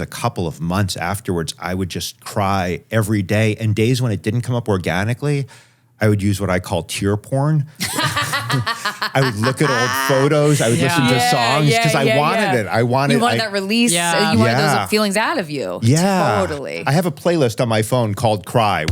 was a couple of months afterwards, I would just cry every day. And days when it didn't come up organically, I would use what I call tear porn. I would look at old photos. I would listen to songs because I wanted it. You wanted that release. You wanted those feelings out of you. Yeah. Totally. I have a playlist on my phone called Cry.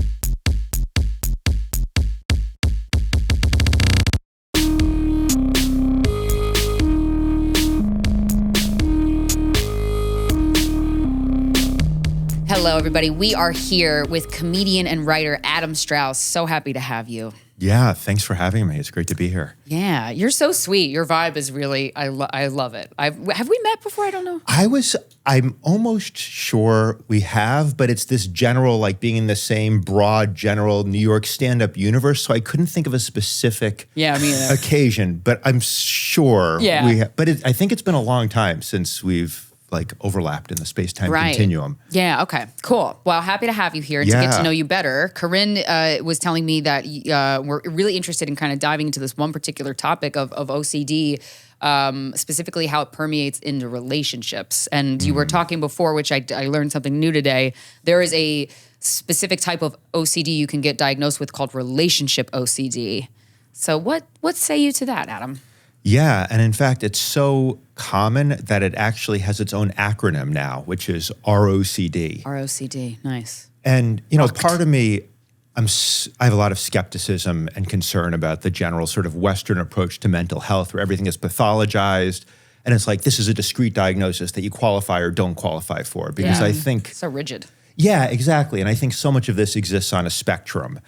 Hello, everybody. We are here with comedian and writer Adam Strauss. So happy to have you. Yeah, thanks for having me. It's great to be here. Yeah, you're so sweet. Your vibe is really, I love it. Have we met before? I don't know. I'm almost sure we have, but it's this general, like being in the same broad, general New York stand-up universe. So I couldn't think of a specific occasion, but I'm sure we have. But I think it's been a long time since we've like overlapped in the space-time continuum. Yeah, okay, cool. Well, happy to have you here and to get to know you better. Corinne was telling me that we're really interested in kind of diving into this one particular topic of OCD, specifically how it permeates into relationships. And you were talking before, which I learned something new today. There is a specific type of OCD you can get diagnosed with called relationship OCD. So what say you to that, Adam? Yeah, and in fact, it's so common that it actually has its own acronym now, which is ROCD. ROCD, nice. And, part of me, I have a lot of skepticism and concern about the general sort of Western approach to mental health where everything is pathologized. And it's like, this is a discrete diagnosis that you qualify or don't qualify for. Because I think... So rigid. Yeah, exactly. And I think so much of this exists on a spectrum.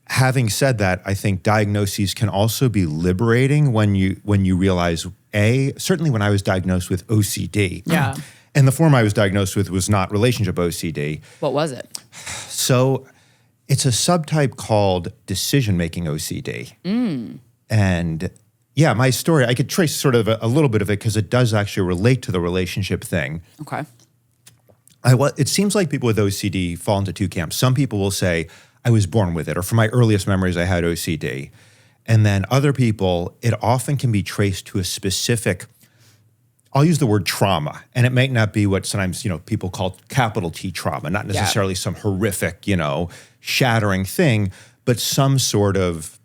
Having said that, I think diagnoses can also be liberating when you realize, certainly when I was diagnosed with OCD. Yeah. And the form I was diagnosed with was not relationship OCD. What was it? So it's a subtype called decision-making OCD. And yeah, my story, I could trace sort of a little bit of it because it does actually relate to the relationship thing. Okay. It seems like people with OCD fall into two camps. Some people will say, I was born with it, or from my earliest memories, I had OCD. And then other people, it often can be traced to a specific, I'll use the word trauma, and it might not be what sometimes, people call capital T trauma, not necessarily some horrific, shattering thing, but some sort of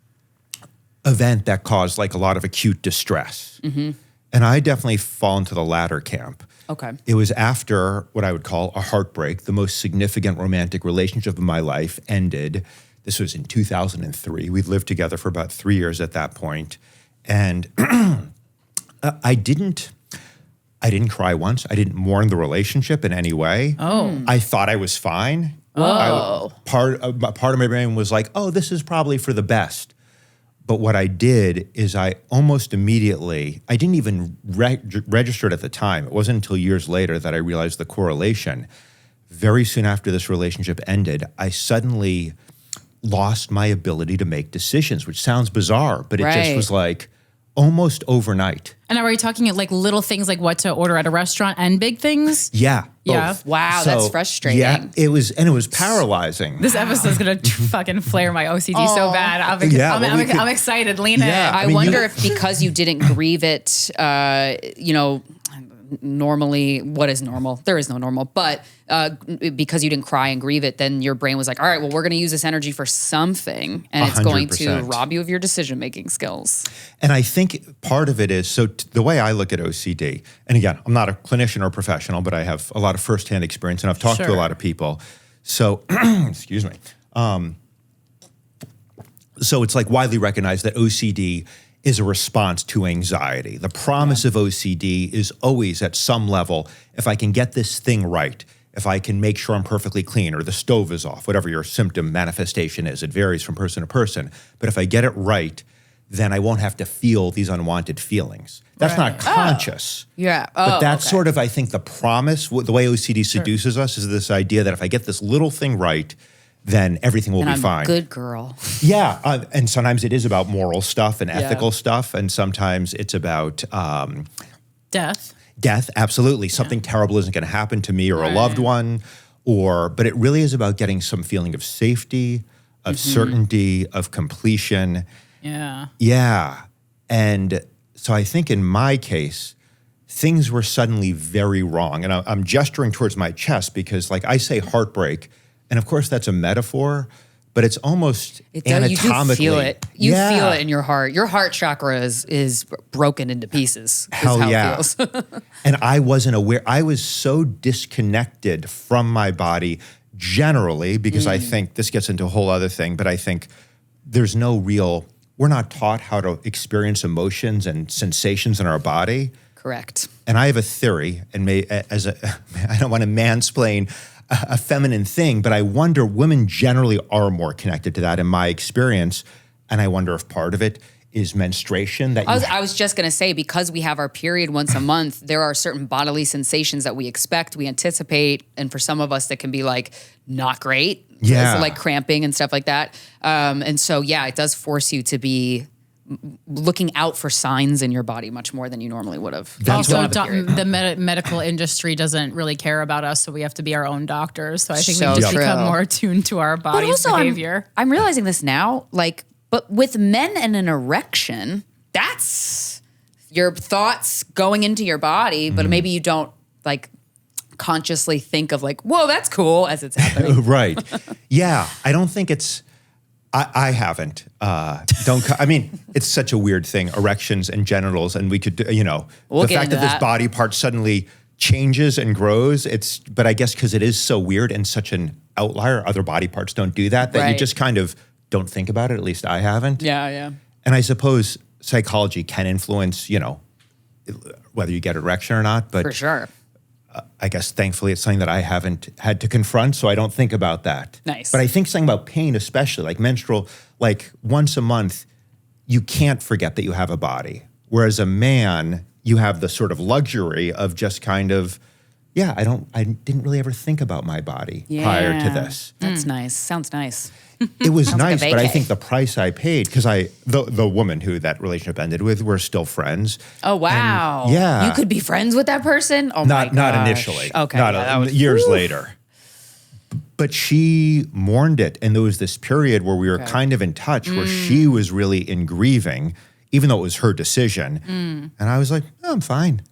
event that caused like a lot of acute distress. Mm-hmm. And I definitely fall into the latter camp. Okay. It was after what I would call a heartbreak. The most significant romantic relationship of my life ended. This was in 2003. We'd lived together for about 3 years at that point. And I didn't cry once. I didn't mourn the relationship in any way. Oh. I thought I was fine. Whoa. Part of my brain was like, oh, this is probably for the best. But what I did is I almost immediately, I didn't even register it at the time. It wasn't until years later that I realized the correlation. Very soon after this relationship ended, I suddenly lost my ability to make decisions, which sounds bizarre, but it just was like almost overnight. And are we talking like little things like what to order at a restaurant and big things? Yeah. Yeah. Both. Wow, that's frustrating. Yeah, it was paralyzing. This episode's gonna fucking flare my OCD so bad. I'm excited. Lena. Yeah, I wonder if because you didn't grieve it, normally, what is normal? There is no normal, but because you didn't cry and grieve it, then your brain was like, all right, well, we're going to use this energy for something, and it's going to rob you of your decision-making skills. And I think part of it is, the way I look at OCD, and again, I'm not a clinician or professional, but I have a lot of firsthand experience, and I've talked to a lot of people. So, excuse me. So it's like widely recognized that OCD is a response to anxiety. The promise of OCD is always at some level, if I can get this thing right, if I can make sure I'm perfectly clean or the stove is off, whatever your symptom manifestation is, it varies from person to person. But if I get it right, then I won't have to feel these unwanted feelings. That's not conscious. Yeah. But that's sort of, I think, the promise, the way OCD seduces us is this idea that if I get this little thing right, then everything will be fine. I'm a good girl. Yeah, and sometimes it is about moral stuff and ethical stuff, and sometimes it's about death. Death, absolutely. Something terrible isn't going to happen to me or a loved one, but it really is about getting some feeling of safety, of certainty, of completion. Yeah. Yeah, and so I think in my case, things were suddenly very wrong. And I'm gesturing towards my chest because like I say heartbreak, and of course that's a metaphor, but it's almost anatomically. You do feel it. You feel it in your heart. Your heart chakra is broken into pieces. Hell how yeah. It feels. And I wasn't aware. I was so disconnected from my body generally because I think this gets into a whole other thing, but I think there's no real, we're not taught how to experience emotions and sensations in our body. Correct. And I have a theory, and I don't want to mansplain a feminine thing, but I wonder women generally are more connected to that in my experience. And I wonder if part of it is menstruation. I was just going to say, because we have our period once a month, there are certain bodily sensations that we expect, we anticipate. And for some of us that can be like not great. Yeah. So like cramping and stuff like that. And so, yeah, it does force you to be looking out for signs in your body much more than you normally would have. Also, the medical industry doesn't really care about us, so we have to be our own doctors. So I think we just become more attuned to our body's behavior. I'm realizing this now, like, but with men and an erection, that's your thoughts going into your body, but maybe you don't like consciously think of like, whoa, that's cool as it's happening. Right. Yeah. I don't think it's, I haven't. I mean, it's such a weird thing, erections and genitals, and we could, the fact that this body part suddenly changes and grows, but I guess because it is so weird and such an outlier, other body parts don't do that you just kind of don't think about it, at least I haven't. Yeah. And I suppose psychology can influence, whether you get erection or not, but for sure. I guess thankfully it's something that I haven't had to confront, so I don't think about that. Nice. But I think something about pain, especially like menstrual, like once a month, you can't forget that you have a body. Whereas a man, you have the sort of luxury of just kind of, I didn't really ever think about my body prior to this. That's nice. Sounds nice. It was nice, like but I think the price I paid, because the woman who that relationship ended with, we're still friends. Oh, wow. And you could be friends with that person? Oh, my gosh. Not initially. Okay. Years later. But she mourned it, and there was this period where we were kind of in touch, where she was really in grieving, even though it was her decision. And I was like, I'm fine.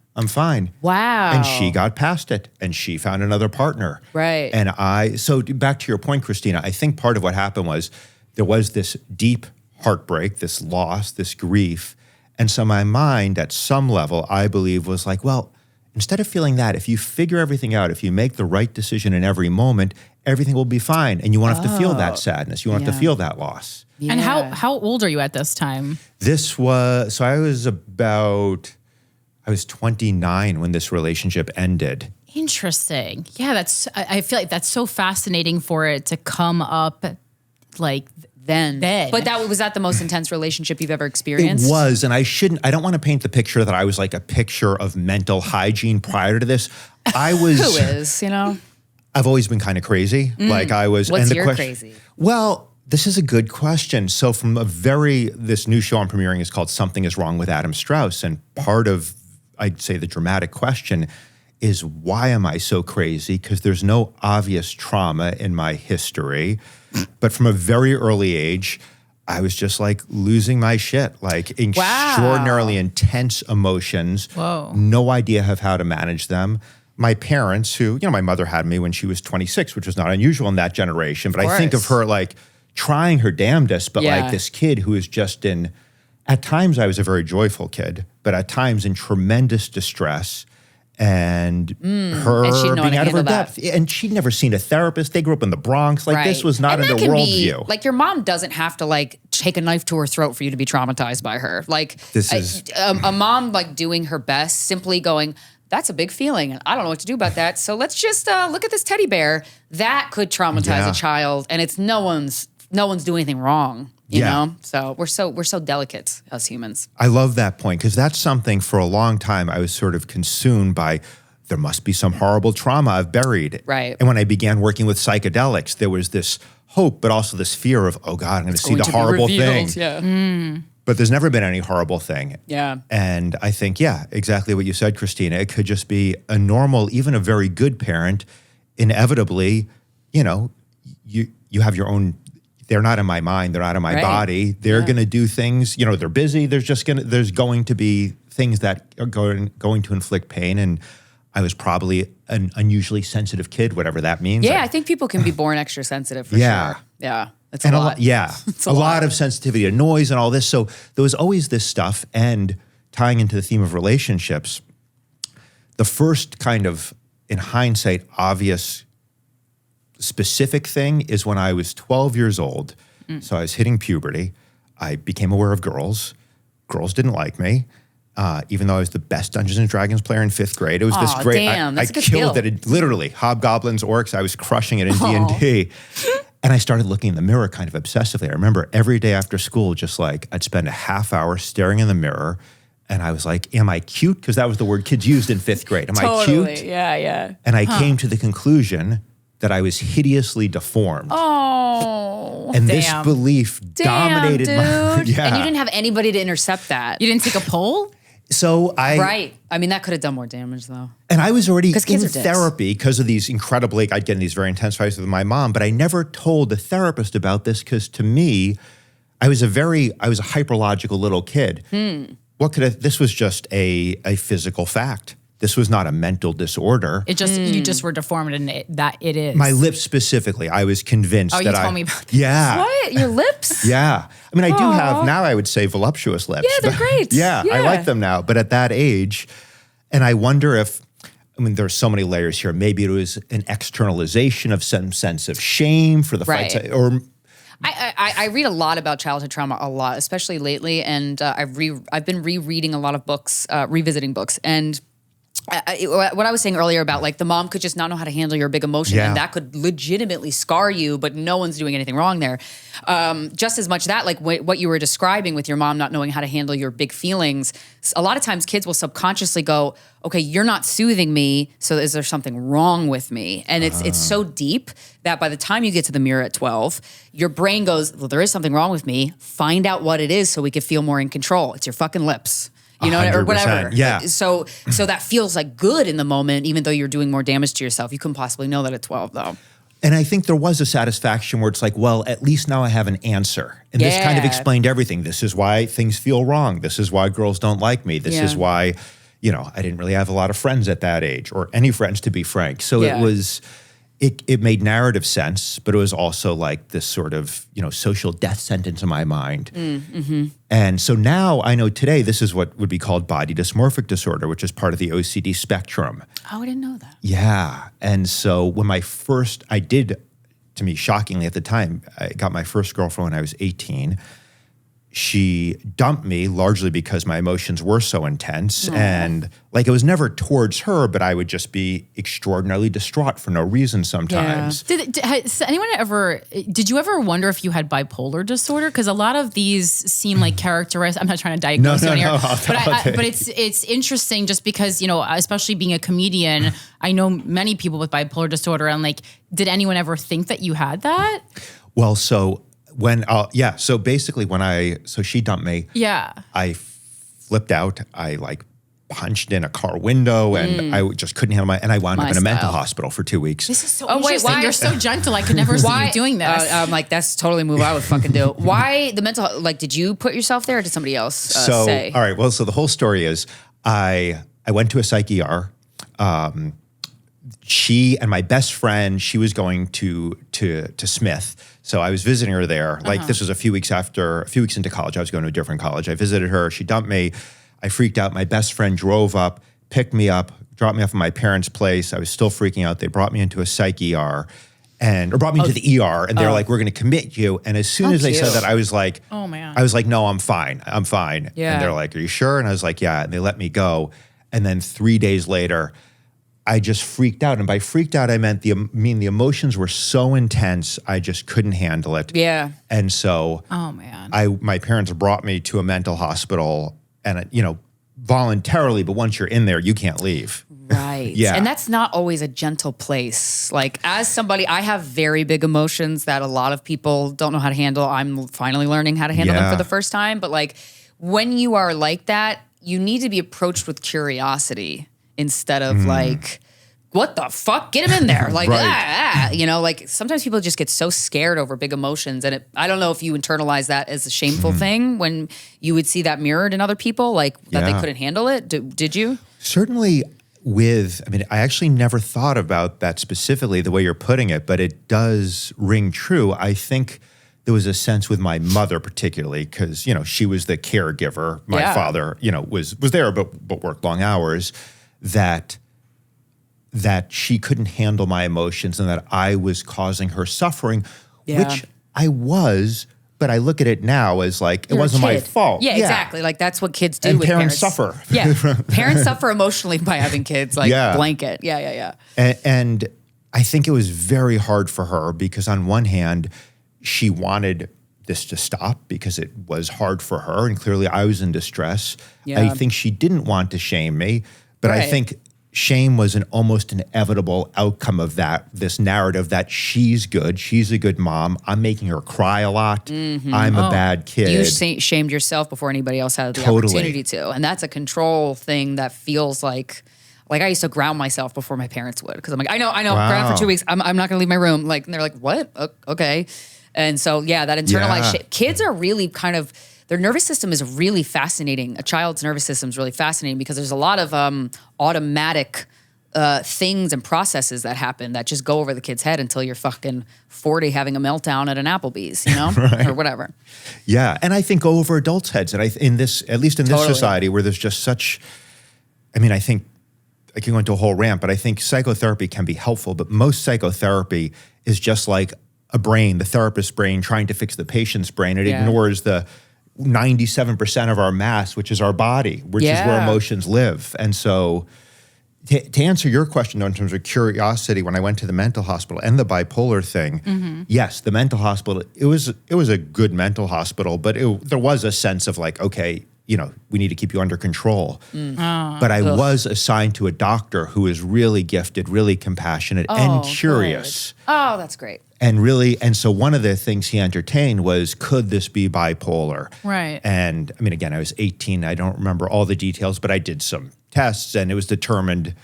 Wow. And she got past it, and she found another partner. Right. And so back to your point, Krystyna, I think part of what happened was there was this deep heartbreak, this loss, this grief. And so my mind at some level, I believe, was like, well, instead of feeling that, if you figure everything out, if you make the right decision in every moment, everything will be fine. And you won't have to feel that sadness. You won't have to feel that loss. Yeah. And how old are you at this time? I was 29 when this relationship ended. Interesting. Yeah, I feel like that's so fascinating for it to come up like then. But was that the most intense relationship you've ever experienced? It was, and I don't want to paint the picture that I was like a picture of mental hygiene prior to this. I was. Who is, I've always been kind of crazy. Like I was. What's your crazy? Well, this is a good question. So from this new show I'm premiering is called Something is Wrong with Adam Strauss. And part of, I'd say, the dramatic question is, why am I so crazy? Because there's no obvious trauma in my history. But from a very early age, I was just like losing my shit, like extraordinarily intense emotions. Whoa. No idea of how to manage them. My parents, who, my mother had me when she was 26, which was not unusual in that generation. But I think of her like trying her damnedest, but like this kid who is just at times I was a very joyful kid, but at times in tremendous distress. And her being out of her depth. And she'd never seen a therapist. They grew up in the Bronx. Like this was not in their worldview. Like your mom doesn't have to like take a knife to her throat for you to be traumatized by her. Like a mom like doing her best, simply going, that's a big feeling. And I don't know what to do about that. So let's just look at this teddy bear. That could traumatize a child. And it's no one's doing anything wrong. You know? So we're so delicate as humans. I love that point, because that's something for a long time I was sort of consumed by. There must be some horrible trauma I've buried. Right. And when I began working with psychedelics, there was this hope, but also this fear of, oh God, I'm going to see the horrible thing. Yeah. But there's never been any horrible thing. Yeah. And I think, exactly what you said, Krystyna. It could just be a normal, even a very good parent. Inevitably, you have your own. They're not in my mind. They're not in my body. They're going to do things. They're busy. There's going to be things that are going to inflict pain. And I was probably an unusually sensitive kid, whatever that means. Yeah, I think people can be born extra sensitive for sure. Yeah. It's a lot. It's a lot of sensitivity to noise and all this. So there was always this stuff. And tying into the theme of relationships, the first kind of, in hindsight, obvious specific thing is when I was 12 years old. So I was hitting puberty. I became aware of girls. Girls didn't like me. Even though I was the best Dungeons and Dragons player in 5th grade. It was this great, I killed it. Literally, hobgoblins, orcs, I was crushing it in D&D. And I started looking in the mirror kind of obsessively. I remember every day after school, just like I'd spend a half hour staring in the mirror. And I was like, am I cute? Because that was the word kids used in 5th grade. Am I cute? Yeah. And I came to the conclusion that I was hideously deformed. Oh, and this belief dominated dude. my... Yeah. And you didn't have anybody to intercept that. You didn't take a poll? So Right. I mean, that could have done more damage, though. And I was already in kids are therapy because of these incredibly... I'd get in these very intense fights with my mom, but I never told the therapist about this because to me, I was a hyperlogical little kid. This was just a physical fact. This was not a mental disorder. You just were deformed, and that it is. My lips specifically, I was convinced that you told me about this. Yeah. What? Your lips? Yeah. I mean, I do have, now I would say voluptuous lips. Yeah, they're great. Yeah, I like them now. But at that age, and I wonder if, there's so many layers here. Maybe it was an externalization of some sense of shame for the fights. Or I read a lot about childhood trauma, especially lately. And I've been rereading a lot of books, revisiting books. And what I was saying earlier about like the mom could just not know how to handle your big emotion and that could legitimately scar you, but no one's doing anything wrong there. Just as much that like what you were describing with your mom not knowing how to handle your big feelings, a lot of times kids will subconsciously go, okay, you're not soothing me, so is there something wrong with me? And it's so deep that by the time you get to the mirror at 12, your brain goes, well, there is something wrong with me. Find out what it is so we can feel more in control. It's your fucking lips. You know, 100%. Or whatever. Yeah. So that feels like good in the moment, even though you're doing more damage to yourself. You couldn't possibly know that at 12, though. And I think there was a satisfaction where it's like, well, at least now I have an answer. And this kind of explained everything. This is why things feel wrong. This is why girls don't like me. This is why, I didn't really have a lot of friends at that age or any friends, to be frank. So it made narrative sense, but it was also like this sort of, social death sentence in my mind. And so now I know today this is what would be called body dysmorphic disorder, which is part of the OCD spectrum. Oh, I didn't know that. Yeah. And so when to me, shockingly at the time, I got my first girlfriend when I was 18. She dumped me largely because my emotions were so intense. And like it was never towards her, but I would just be extraordinarily distraught for no reason sometimes. Yeah. Did you ever wonder if you had bipolar disorder? Because a lot of these seem like characterized. I'm not trying to diagnose you here, but it's interesting just because, especially being a comedian, I know many people with bipolar disorder, and like, did anyone ever think that you had that? Well, so so basically so she dumped me. Yeah. I flipped out. I like punched in a car window and I just couldn't handle and I wound up in a mental hospital for 2 weeks. This is so interesting. Why? You're so gentle. I could never see you doing this. I'm like, that's totally a move I would fucking do. Why the mental, like, did you put yourself there or did somebody else say? All right. Well, so the whole story is I went to a psych ER. She and my best friend, she was going to Smith. So I was visiting her there. Like this was a few weeks into college. I was going to a different college. I visited her. She dumped me. I freaked out. My best friend drove up, picked me up, dropped me off at my parents' place. I was still freaking out. They brought me into a psych ER or brought me to the ER. And they were like, we're going to commit you. And as soon as they said that, I was like, oh man. I was like, no, I'm fine. I'm fine. Yeah. And they're like, are you sure? And I was like, yeah. And they let me go. And then 3 days later, I just freaked out. And by freaked out, I meant the emotions were so intense, I just couldn't handle it. Yeah. And so oh man. My parents brought me to a mental hospital and, voluntarily, but once you're in there, you can't leave. Right. Yeah. And that's not always a gentle place. Like as somebody, I have very big emotions that a lot of people don't know how to handle. I'm finally learning how to handle them for the first time. But like when you are like that, you need to be approached with curiosity instead of like what the fuck? Get him in there. Like, Right. you know, like sometimes people just get so scared over big emotions. And I don't know if you internalize that as a shameful thing when you would see that mirrored in other people, like that they couldn't handle it. Did you? Certainly I actually never thought about that specifically the way you're putting it, but it does ring true. I think there was a sense with my mother particularly because, you know, she was the caregiver. My father, you know, was there but worked long hours, that she couldn't handle my emotions and that I was causing her suffering, which I was, but I look at it now as like, it wasn't my fault. Yeah, exactly. Like that's what kids do and with parents. Suffer. Yeah, parents suffer emotionally by having kids, like blanket. Yeah. And I think it was very hard for her because on one hand, she wanted this to stop because it was hard for her. And clearly I was in distress. Yeah. I think she didn't want to shame me, but I think shame was an almost inevitable outcome of this narrative that she's good, she's a good mom, I'm making her cry a lot, I'm a bad kid. You shamed yourself before anybody else had the opportunity to. And that's a control thing that feels like I used to ground myself before my parents would. Because I'm like, I know, ground for 2 weeks, I'm not going to leave my room. Like, and they're like, what? Okay. And so, that internalized shit. Kids are really kind of, their nervous system is really fascinating. A child's nervous system is really fascinating because there's a lot of automatic things and processes that happen that just go over the kid's head until you're fucking 40 having a meltdown at an Applebee's, you know, or whatever. Yeah, and I think go over adults' heads. And at least in this society where there's just such, I think I can go into a whole rant, but I think psychotherapy can be helpful, but most psychotherapy is just like a brain, the therapist's brain trying to fix the patient's brain. It ignores the 97% of our mass, which is our body, which is where emotions live. And so to answer your question, though, in terms of curiosity, when I went to the mental hospital and the bipolar thing, yes, the mental hospital, it was a good mental hospital, but there was a sense of like, okay, you know, we need to keep you under control. But I was assigned to a doctor who is really gifted, really compassionate, and curious. Good. Oh, that's great. And so one of the things he entertained was, could this be bipolar? Right. And again, I was 18. I don't remember all the details, but I did some tests and it was determined,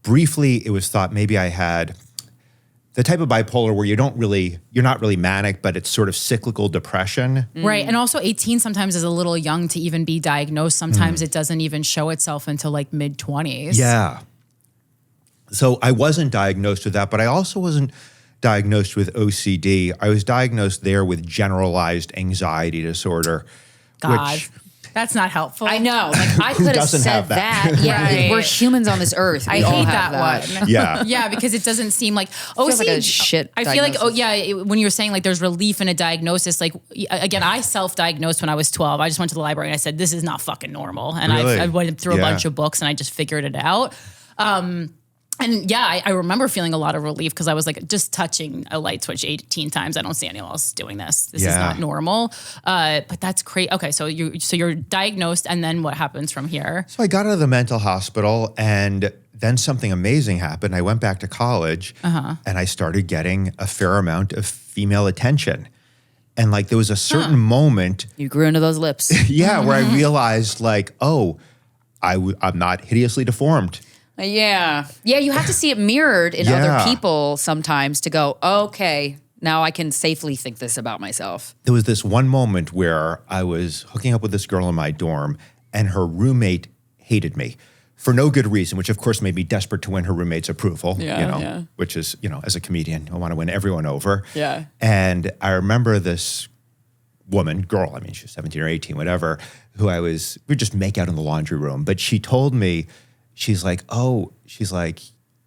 briefly, it was thought maybe I had the type of bipolar where you're not really manic, but it's sort of cyclical depression. Right. And also 18 sometimes is a little young to even be diagnosed. Sometimes it doesn't even show itself until like mid-20s. Yeah. So I wasn't diagnosed with that, but I also wasn't diagnosed with OCD. I was diagnosed there with generalized anxiety disorder. God. Which, that's not helpful. I know. Like I could have said that. Yeah, Right. we're humans on this earth. I hate that one. Yeah. Yeah, because it doesn't seem like feels like a shit I feel diagnosis. like when you were saying like there's relief in a diagnosis, like again, I self-diagnosed when I was 12. I just went to the library and I said, this is not fucking normal. And Really? I went through a bunch of books and I just figured it out. And I remember feeling a lot of relief because I was like just touching a light switch 18 times. I don't see anyone else doing this. This is not normal. But that's crazy. Okay, so you're diagnosed, and then what happens from here? So I got out of the mental hospital, and then something amazing happened. I went back to college, and I started getting a fair amount of female attention. And like there was a certain moment. You grew into those lips. Where I realized like, oh, I'm not hideously deformed. Yeah, you have to see it mirrored in other people sometimes to go, okay, now I can safely think this about myself. There was this one moment where I was hooking up with this girl in my dorm, and her roommate hated me for no good reason, which of course made me desperate to win her roommate's approval, which is, as a comedian, I want to win everyone over. Yeah. And I remember this girl, she was 17 or 18, whatever, we'd just make out in the laundry room. But she told me, she's like,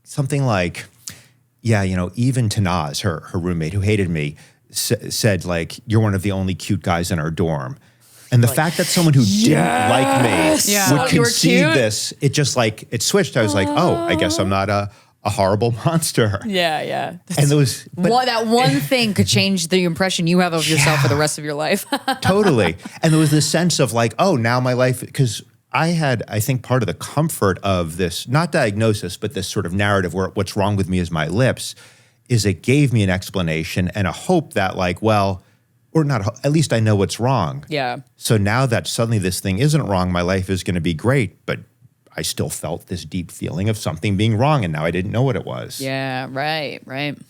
something like, even Tanaz, her roommate who hated me, said like, you're one of the only cute guys in our dorm. And the fact that someone who didn't like me would concede this, it just like, it switched. I was like, oh, I guess I'm not a horrible monster. Yeah. And there was that one thing could change the impression you have of yourself for the rest of your life. Totally. And there was this sense of like, oh, now my life, because I had, I think, part of the comfort of this, not diagnosis, but this sort of narrative where what's wrong with me is my lips, is it gave me an explanation and a hope that like, well, or not, at least I know what's wrong. Yeah. So now that suddenly this thing isn't wrong, my life is going to be great, but I still felt this deep feeling of something being wrong, and now I didn't know what it was. Yeah, right.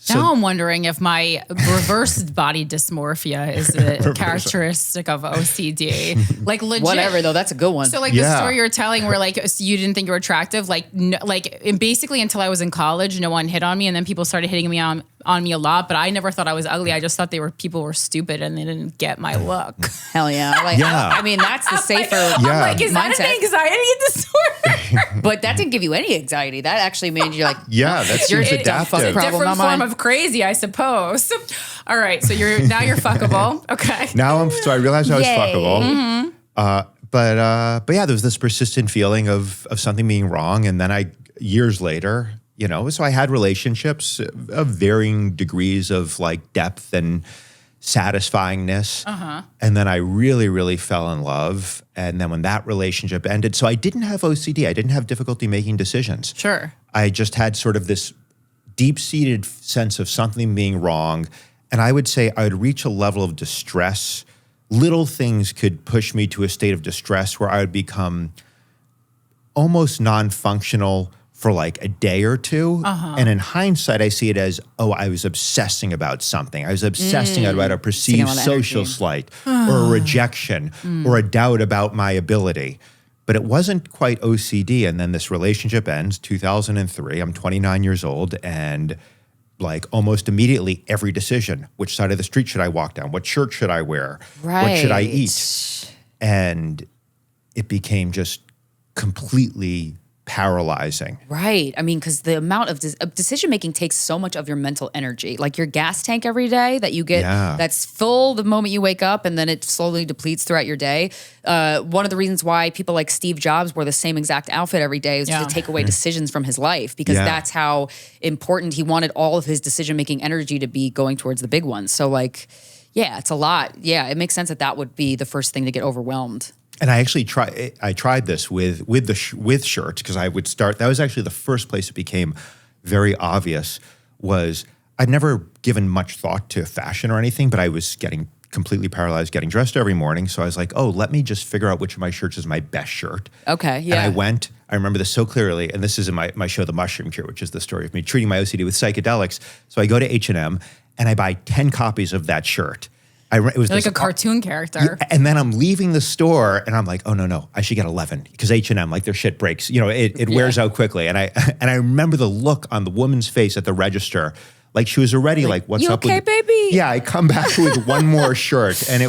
Now I'm wondering if my reverse body dysmorphia is the characteristic of OCD. Like legit. Whatever, though, that's a good one. So like the story you're telling where like you didn't think you were attractive, like basically until I was in college, no one hit on me, and then people started hitting me on me a lot, but I never thought I was ugly. I just thought people were stupid and they didn't get my look. Hell yeah. Like, I mean, that's the safer I'm like, is that an anxiety disorder? But that didn't give you any anxiety. That actually made you like, that seems adaptive. It's a different form of crazy, I suppose. All right, so you're fuckable. Okay. So I realized I was fuckable. Mm-hmm. But yeah, there was this persistent feeling of something being wrong, and then years later, so I had relationships of varying degrees of like depth and satisfyingness. And then I really, really fell in love. And then when that relationship ended, so I didn't have OCD. I didn't have difficulty making decisions. Sure. I just had sort of this deep-seated sense of something being wrong. And I would say I would reach a level of distress. Little things could push me to a state of distress where I would become almost non-functional for like a day or two. And in hindsight, I see it as, I was obsessing about something. I was obsessing about a perceived social slight or a rejection or a doubt about my ability. But it wasn't quite OCD. And then this relationship ends, 2003. I'm 29 years old, and like almost immediately every decision, which side of the street should I walk down? What shirt should I wear? What should I eat? And it became just completely paralyzing. Right. I mean, because the amount of decision-making takes so much of your mental energy. Like your gas tank every day that you get, that's full the moment you wake up, and then it slowly depletes throughout your day. One of the reasons why people like Steve Jobs wore the same exact outfit every day is to take away decisions from his life, because that's how important he wanted all of his decision-making energy to be going towards the big ones. So like, it's a lot. Yeah, it makes sense that would be the first thing to get overwhelmed. And I actually tried this with shirts, because I would start. That was actually the first place it became very obvious. Was I'd never given much thought to fashion or anything, but I was getting completely paralyzed getting dressed every morning. So I was like, let me just figure out which of my shirts is my best shirt. Okay, yeah. And I remember this so clearly, and this is in my show, The Mushroom Cure, which is the story of me treating my OCD with psychedelics. So I go to H&M and I buy 10 copies of that shirt. It was like a cartoon character. And then I'm leaving the store and I'm like, oh, no, I should get 11, because H&M, like their shit breaks. It wears out quickly. And I remember the look on the woman's face at the register. Like she was already like what's up okay, with baby? Yeah, I come back with one more shirt. And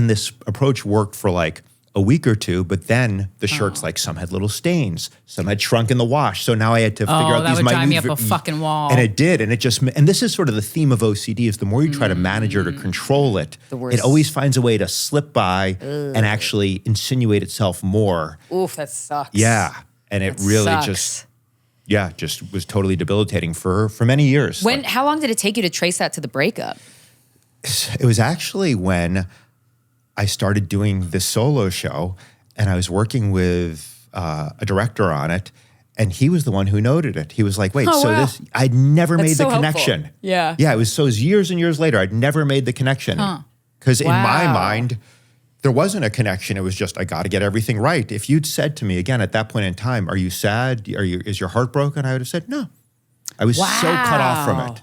this approach worked for like a week or two, but then the shirts, like some had little stains, some had shrunk in the wash. So now I had to figure out these minute. That would drive me up a fucking wall. And it did. And and this is sort of the theme of OCD, is the more you try to manage or to control it, it always finds a way to slip by and actually insinuate itself more. Oof, that sucks. Yeah. And it really just was totally debilitating for many years. How long did it take you to trace that to the breakup? It was actually when I started doing this solo show, and I was working with a director on it, and he was the one who noted it. He was like, wait, I'd never made the connection. Helpful. Yeah. Yeah, it was years and years later, I'd never made the connection. Because in my mind, there wasn't a connection. It was just, I got to get everything right. If you'd said to me again at that point in time, are you sad? Is your heart broken? I would have said, no. I was so cut off from it.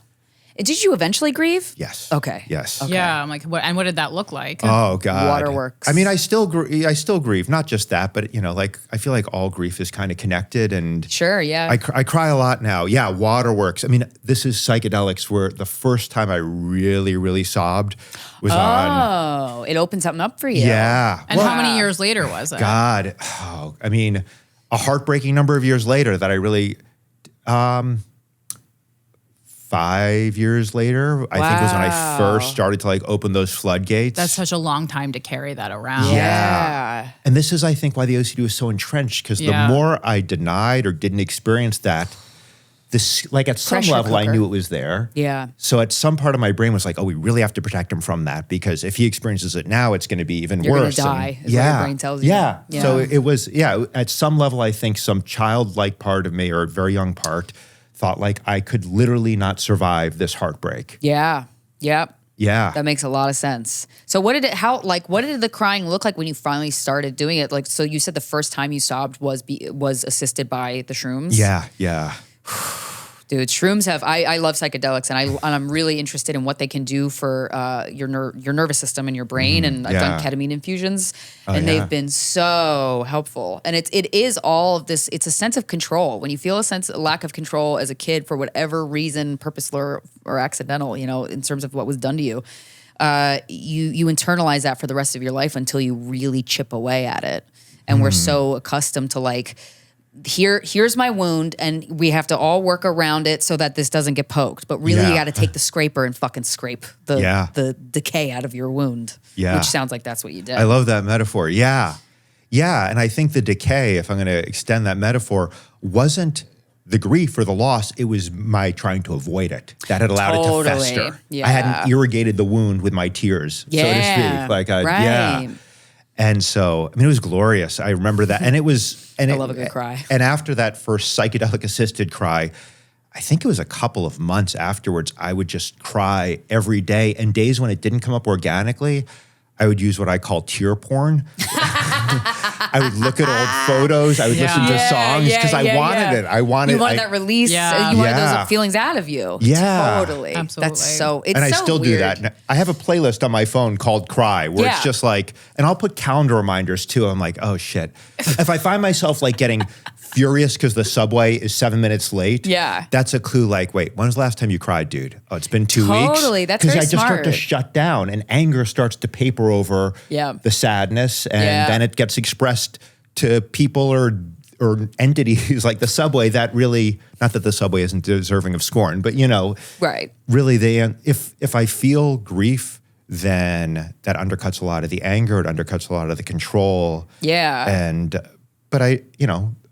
Did you eventually grieve? Yes. Okay. Yes. Okay. Yeah. I'm like, what did that look like? Oh God. Waterworks. I mean, I still grieve. Not just that, but I feel like all grief is kind of connected. And sure, yeah. I cry a lot now. Yeah, waterworks. I mean, this is psychedelics, where the first time I really, really sobbed was on. Oh, it opened something up for you. Yeah. And how many years later was it? God. Oh, I mean, a heartbreaking number of years later that I really. 5 years later, I think was when I first started to like open those floodgates. That's such a long time to carry that around. Yeah. And this is, I think, why the OCD was so entrenched, because the more I denied or didn't experience that, at some level, I knew it was there. Yeah. So at some part of my brain was like, we really have to protect him from that, because if he experiences it now, it's going to be even You're worse. You're going to die, is what your brain tells you. Yeah. So it was, at some level, I think some childlike part of me, or a very young part, thought like I could literally not survive this heartbreak. Yeah. Yep. Yeah. That makes a lot of sense. So what did the crying look like when you finally started doing it? Like, so you said the first time you sobbed was assisted by the shrooms? Yeah, yeah. Dude, shrooms I love psychedelics, and I'm really interested in what they can do for your nervous system and your brain. And I've done ketamine infusions, and they've been so helpful. And it is all of this. It's a sense of control. When you feel a lack of control as a kid for whatever reason, purposeful or accidental, in terms of what was done to you, you internalize that for the rest of your life until you really chip away at it. And we're so accustomed to like, here's my wound, and we have to all work around it so that this doesn't get poked. But really, you got to take the scraper and fucking scrape the decay out of your wound. Yeah. Which sounds like that's what you did. I love that metaphor. Yeah. Yeah. And I think the decay, if I'm going to extend that metaphor, wasn't the grief or the loss. It was my trying to avoid it. That had allowed it to fester. Yeah. I hadn't irrigated the wound with my tears, so to speak. Like, right. And so, I mean, it was glorious. I remember that. And it was... And I love a good cry. And after that first psychedelic-assisted cry, I think it was a couple of months afterwards, I would just cry every day. And days when it didn't come up organically, I would use what I call tear porn. I would look at old photos. I would listen to songs because I wanted it. You wanted that release. Yeah. You wanted those feelings out of you. Yeah. Totally. Absolutely. That's so, it's and I so still weird. do that. I have a playlist on my phone called Cry, where it's just like, and I'll put calendar reminders too. I'm like, oh shit. If I find myself like getting furious because the subway is 7 minutes late, that's a clue like, wait, when was the last time you cried, dude? Oh, it's been 2 weeks? Totally, that's very Because I just smart. start to shut down, and anger starts to paper over the sadness, and then it gets expressed to people or entities like the subway that really, not that the subway isn't deserving of scorn, but really if I feel grief, then that undercuts a lot of the anger, it undercuts a lot of the control. Yeah. But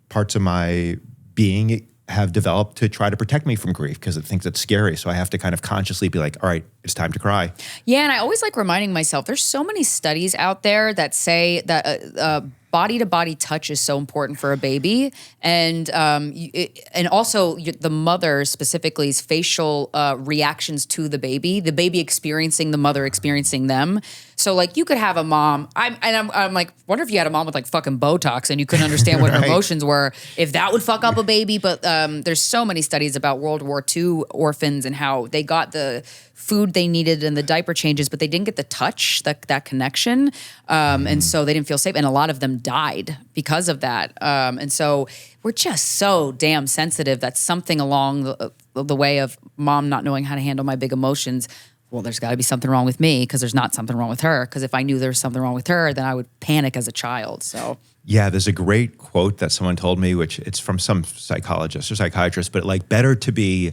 parts of my being have developed to try to protect me from grief because it thinks it's scary. So I have to kind of consciously be like, all right, it's time to cry. Yeah, and I always like reminding myself, there's so many studies out there that say that body-to-body touch is so important for a baby. And also the mother specifically's facial reactions to the baby experiencing the mother experiencing them. So like you could have a mom, I'm like, wonder if you had a mom with like fucking Botox and you couldn't understand what her emotions were, if that would fuck up a baby. But there's so many studies about World War II orphans and how they got the food they needed and the diaper changes, but they didn't get the touch, that connection. And so they didn't feel safe. And a lot of them died because of that. And so we're just so damn sensitive that something along the way of mom not knowing how to handle my big emotions, well, there's got to be something wrong with me because there's not something wrong with her. Because if I knew there was something wrong with her, then I would panic as a child. So yeah, there's a great quote that someone told me, which it's from some psychologist or psychiatrist, but like better to be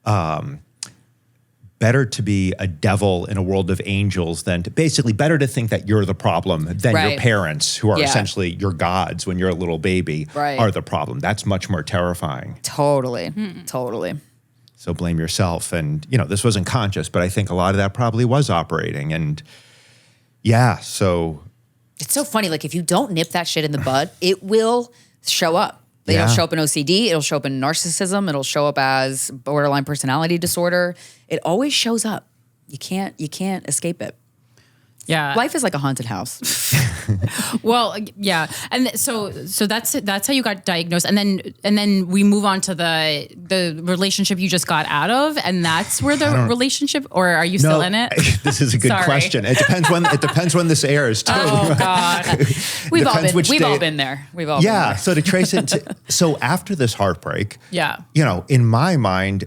a devil in a world of angels than to basically better to think that you're the problem than your parents, who are essentially your gods when you're a little baby, are the problem. That's much more terrifying. Totally. Totally. So blame yourself. And, this wasn't conscious, but I think a lot of that probably was operating. And so. It's so funny. Like if you don't nip that shit in the bud, it will show up. It'll show up in OCD. It'll show up in narcissism. It'll show up as borderline personality disorder. It always shows up. You can't escape it. Yeah. Life is like a haunted house. Well, yeah. And so that's how you got diagnosed. And then we move on to the relationship you just got out of, and that's where the relationship, or are you still in it? This is a good question. It depends when this airs too. Oh God. We've all been there. We've all been there. So to trace it so after this heartbreak, in my mind,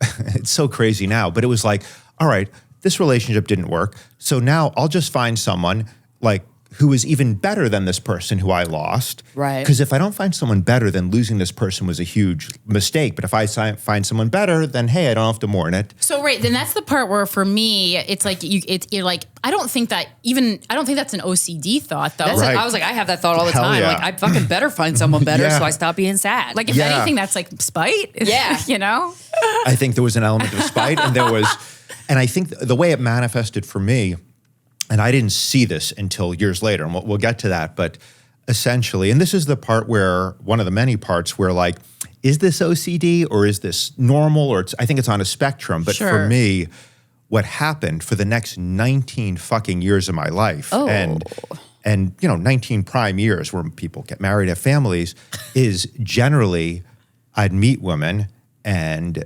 it's so crazy now, but it was like, all right, this relationship didn't work. So now I'll just find someone like who is even better than this person who I lost. Right. Because if I don't find someone better, then losing this person was a huge mistake. But if I find someone better, then hey, I don't have to mourn it. So then that's the part where for me, it's like you're like, I don't think that's an OCD thought though. I was like, I have that thought all the time. Yeah. Like I fucking better find someone better so I stop being sad. Like if anything, that's like spite. Yeah. I think there was an element of spite, and I think the way it manifested for me, and I didn't see this until years later, and we'll get to that, but essentially, and this is the part where, one of the many parts where like, is this OCD or is this normal? Or I think it's on a spectrum, but for me, what happened for the next 19 fucking years of my life. Oh. And 19 prime years where people get married, have families, is generally I'd meet women, and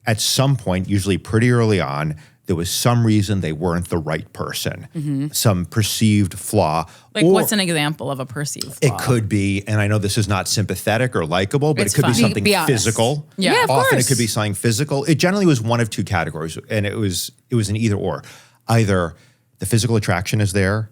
at some point, usually pretty early on, there was some reason they weren't the right person, some perceived flaw. Like, what's an example of a perceived flaw? It could be, and I know this is not sympathetic or likable, but It's it could fine. be something Be honest. physical. Yeah, of Often course. it could be something physical. It generally was one of two categories, and it was an either or. Either the physical attraction is there,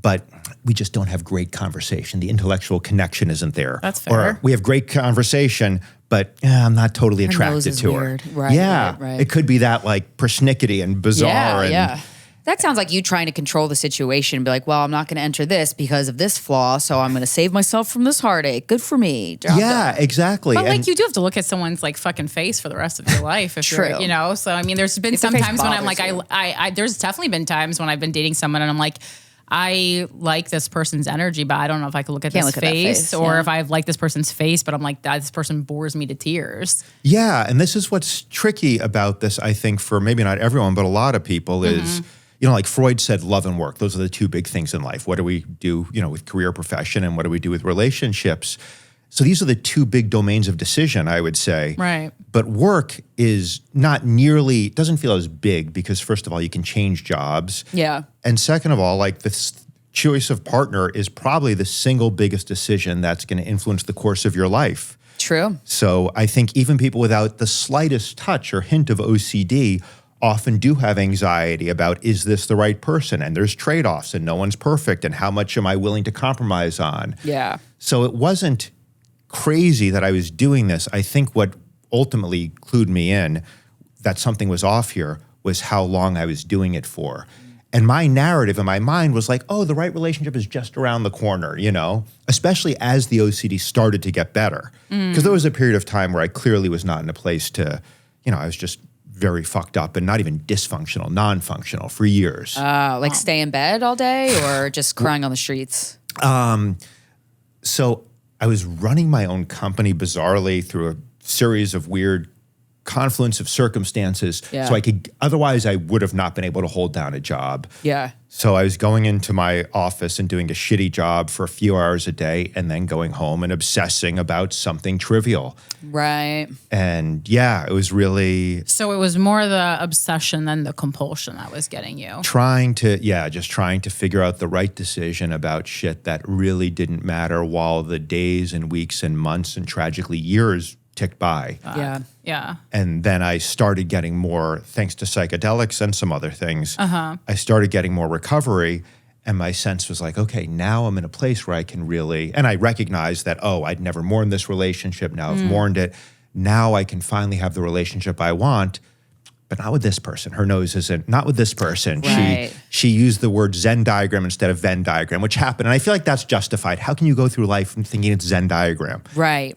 but we just don't have great conversation. The intellectual connection isn't there. That's fair. Or we have great conversation, but I'm not totally nose attracted is to weird. her. Right, yeah, right. it could be that like persnickety and bizarre. and That sounds like you trying to control the situation and be like, well, I'm not going to enter this because of this flaw, so I'm going to save myself from this heartache. Good for me. Job Yeah, done. exactly. But And- like, you do have to look at someone's like fucking face for the rest of your life. If True. you're, so I mean, there's been If their some face times when I'm bothers like, you. I there's definitely been times when I've been dating someone and I'm like, I like this person's energy, but I don't know if I could look at Can't this look at that face, face, or yeah. if I like this person's face, but I'm like, this person bores me to tears. Yeah, and this is what's tricky about this, I think, for maybe not everyone, but a lot of people is, like Freud said, love and work. Those are the two big things in life. What do we do, with career, profession, and what do we do with relationships? So these are the two big domains of decision, I would say. Right. But work is not nearly, doesn't feel as big because, first of all, you can change jobs. Yeah. And second of all, like this choice of partner is probably the single biggest decision that's going to influence the course of your life. True. So I think even people without the slightest touch or hint of OCD often do have anxiety about, is this the right person? And there's trade-offs and no one's perfect. And how much am I willing to compromise on? Yeah. So it wasn't crazy that I was doing this. I think what ultimately clued me in that something was off here was how long I was doing it for. And my narrative in my mind was like, oh, the right relationship is just around the corner, especially as the OCD started to get better. Because there was a period of time where I clearly was not in a place to, I was just very fucked up and not even dysfunctional, non-functional for years. Like stay in bed all day or just crying on the streets? So I was running my own company bizarrely through a series of weird confluence of circumstances. Yeah. So otherwise I would have not been able to hold down a job. Yeah. So I was going into my office and doing a shitty job for a few hours a day and then going home and obsessing about something trivial. Right. And yeah, it was really So it was more the obsession than the compulsion that was getting you. just trying to figure out the right decision about shit that really didn't matter while the days and weeks and months and tragically years ticked by. Yeah. Yeah. And then I started getting more, thanks to psychedelics and some other things, I started getting more recovery. And my sense was like, okay, now I'm in a place where I can really, and I recognized that, I'd never mourned this relationship. Now I've mourned it. Now I can finally have the relationship I want, but not with this person. Her nose isn't, not with this person. Right. She used the word Zen Diagram instead of Venn diagram, which happened. And I feel like that's justified. How can you go through life thinking it's Zen Diagram? Right.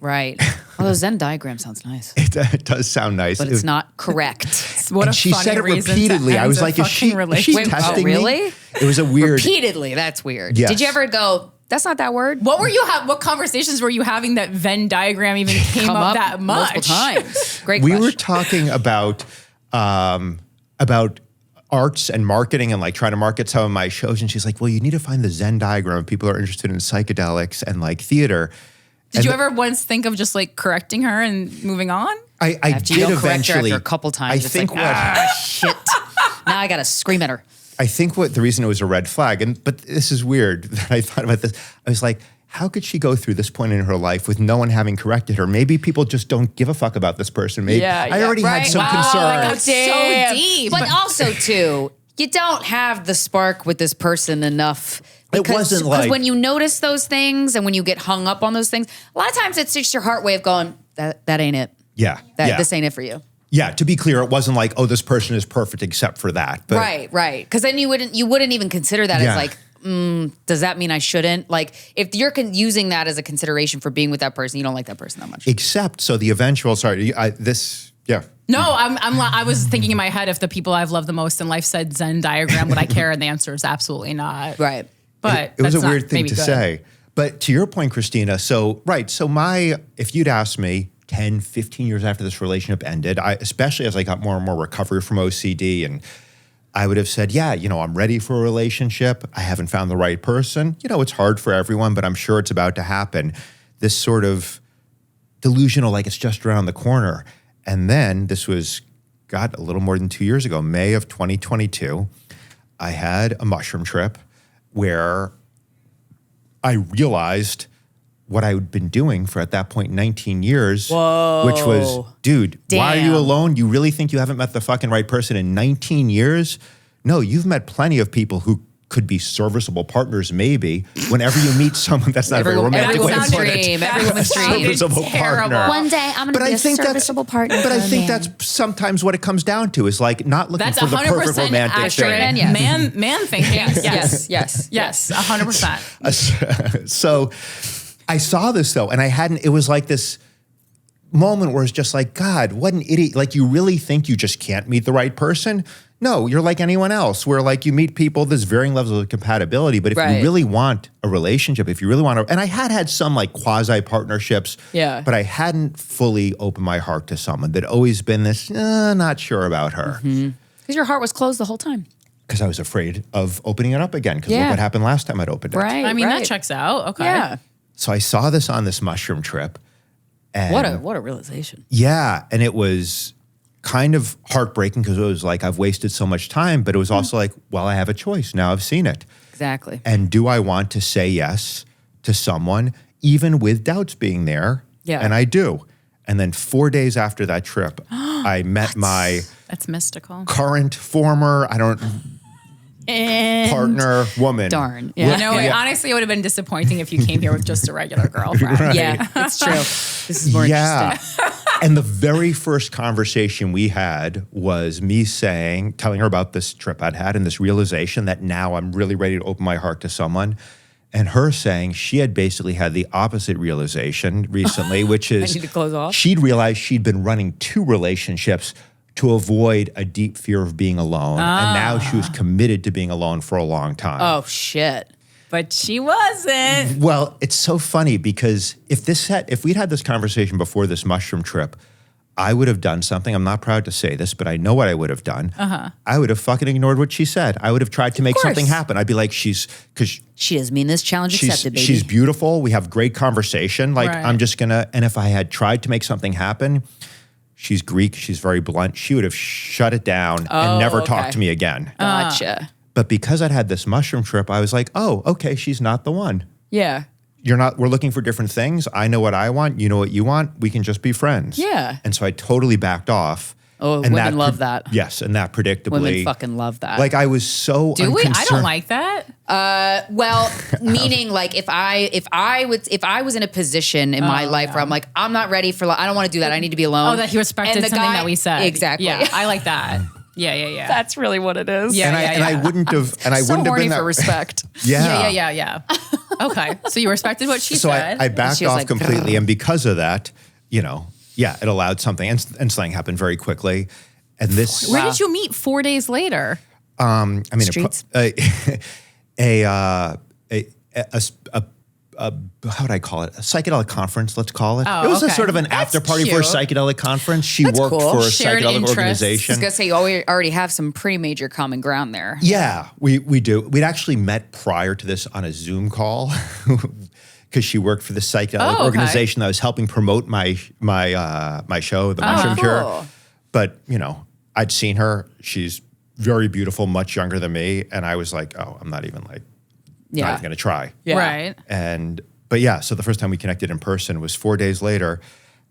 Although Zen Diagram sounds nice, It does sound nice. but it's not correct. What And a she funny said it reason repeatedly. to I was end a like, is she fucking relationship. Wait, testing really? me? It was a weird. Repeatedly, that's weird. Yes. Did you ever go, that's not that word? What conversations were you having that Venn diagram even came Come up that much? multiple times. Great We question. were talking about arts and marketing and like trying to market some of my shows. And she's like, well, you need to find the Zen diagram if people are interested in psychedelics and like theater. Did you ever once think of just like correcting her and moving on? I After you did don't correct her eventually. after a couple times, I it's think like, shit. Now I got to scream at her. I think what the reason it was a red flag, but this is weird that I thought about this. I was like, how could she go through this point in her life with no one having corrected her? Maybe people just don't give a fuck about this person. Maybe I already had some concern. That's so deep. But also, too, you don't have the spark with this person enough. It wasn't like- Because when you notice those things and when you get hung up on those things, a lot of times it's just your heart way of going, that ain't it. Yeah. This ain't it for you. Yeah, to be clear, it wasn't like, this person is perfect except for that. But Right. Because then you wouldn't even consider that as like, does that mean I shouldn't? Like, if you're using that as a consideration for being with that person, you don't like that person that much. Except, so the eventual, No, I was thinking in my head, if the people I've loved the most in life said Zen diagram, would I care? And the answer is absolutely not. Right. But it was a that's not weird thing maybe to good. say. But to your point, Krystyna, so if you'd asked me 10, 15 years after this relationship ended, especially as I got more and more recovery from OCD, and I would have said, yeah, I'm ready for a relationship. I haven't found the right person. It's hard for everyone, but I'm sure it's about to happen. This sort of delusional, like it's just around the corner. And then this was, God, a little more than 2 years ago, May of 2022, I had a mushroom trip where I realized what I had been doing for, at that point, 19 years, Whoa. which was, dude, why are you Damn. alone? You really think you haven't met the fucking right person in 19 years? No, you've met plenty of people who could be serviceable partners, maybe. Whenever you meet someone, that's not a very romantic way to Everyone's put it. dream. Everyone's dream. Serviceable partner. One day I'm going to be a serviceable partner. But I for a think man. that's sometimes what it comes down to, is like not looking That's for the perfect 100% romantic accurate. thing. Yes. Man thinking. Yes. 100%. So I saw this though, and it was like this moment where it's just like, God, what an idiot. Like, you really think you just can't meet the right person? No, you're like anyone else, where like you meet people, there's varying levels of compatibility, but if Right. you really want a relationship, if you really want to, and I had some like quasi partnerships, Yeah. but I hadn't fully opened my heart to someone. There'd always been this, not sure about her. Because your heart was closed the whole time. Because I was afraid of opening it up again, because Yeah. look what happened last time I'd opened it. Right. I mean, right. that checks out. Okay. Yeah. So I saw this on this mushroom trip. And What a realization. yeah, and it was kind of heartbreaking, because it was like, I've wasted so much time, but it was also like, well, I have a choice. Now I've seen it. Exactly. And do I want to say yes to someone, even with doubts being there? Yeah. And I do. And then 4 days after that trip, I met my That's mystical. current, former, partner, woman. Darn. You Yeah. know, honestly, it would have been disappointing if you came here with just a regular girlfriend. Yeah, it's true. This is more interesting. And the very first conversation we had was me telling her about this trip I'd had and this realization that now I'm really ready to open my heart to someone. And her saying she had basically had the opposite realization recently, which is I need to close off. she'd realized she'd been running 2 relationships to avoid a deep fear of being alone. And now she was committed to being alone for a long time. Oh, shit. But she wasn't. Well, it's so funny, because if we'd had this conversation before this mushroom trip, I would have done something. I'm not proud to say this, but I know what I would have done. I would have fucking ignored what she said. I would have tried to make something happen. I'd be like, because She doesn't mean this challenge accepted, baby. she's beautiful. We have great conversation. Like, Right. I'm just gonna. And if I had tried to make something happen, she's Greek. She's very blunt. She would have shut it down and never okay. talked to me again. Gotcha. But because I'd had this mushroom trip, I was like, oh, okay, she's not the one. Yeah. We're looking for different things. I know what I want. You know what you want. We can just be friends. Yeah. And so I totally backed off. Oh, And women love that. Yes. And that predictably. Women fucking love that. Like, I was so Do we? I unconcerned. don't like that. Well, meaning like if I was in a position in my life where I'm like, I'm not ready for, I don't want to do that. I need to be alone. Oh, that he respected And the something guy- that we said. Exactly. Yeah, I like that. Yeah. That's really what it is. Yeah. And I wouldn't have. And I So wouldn't have horny been that. for respect. Yeah. Okay. So you respected what she So said. I backed She was off like, completely, and because of that, it allowed something, and something happened very quickly. And this, Where did you meet 4 days later? Streets. How would I call it? A psychedelic conference, let's call it. Oh, It was a okay. sort of an That's after party for a cute. psychedelic conference. She worked cool. for a Shared psychedelic interests. I organization. was gonna say you already have some pretty major common ground there. Yeah, we do. We'd actually met prior to this on a Zoom call because she worked for the psychedelic okay. organization that was helping promote my show, The Mushroom Cure. cool. But, I'd seen her. She's very beautiful, much younger than me. And I was like, oh, I'm not even not even going to try. Yeah. Right. But yeah, so the first time we connected in person was 4 days later.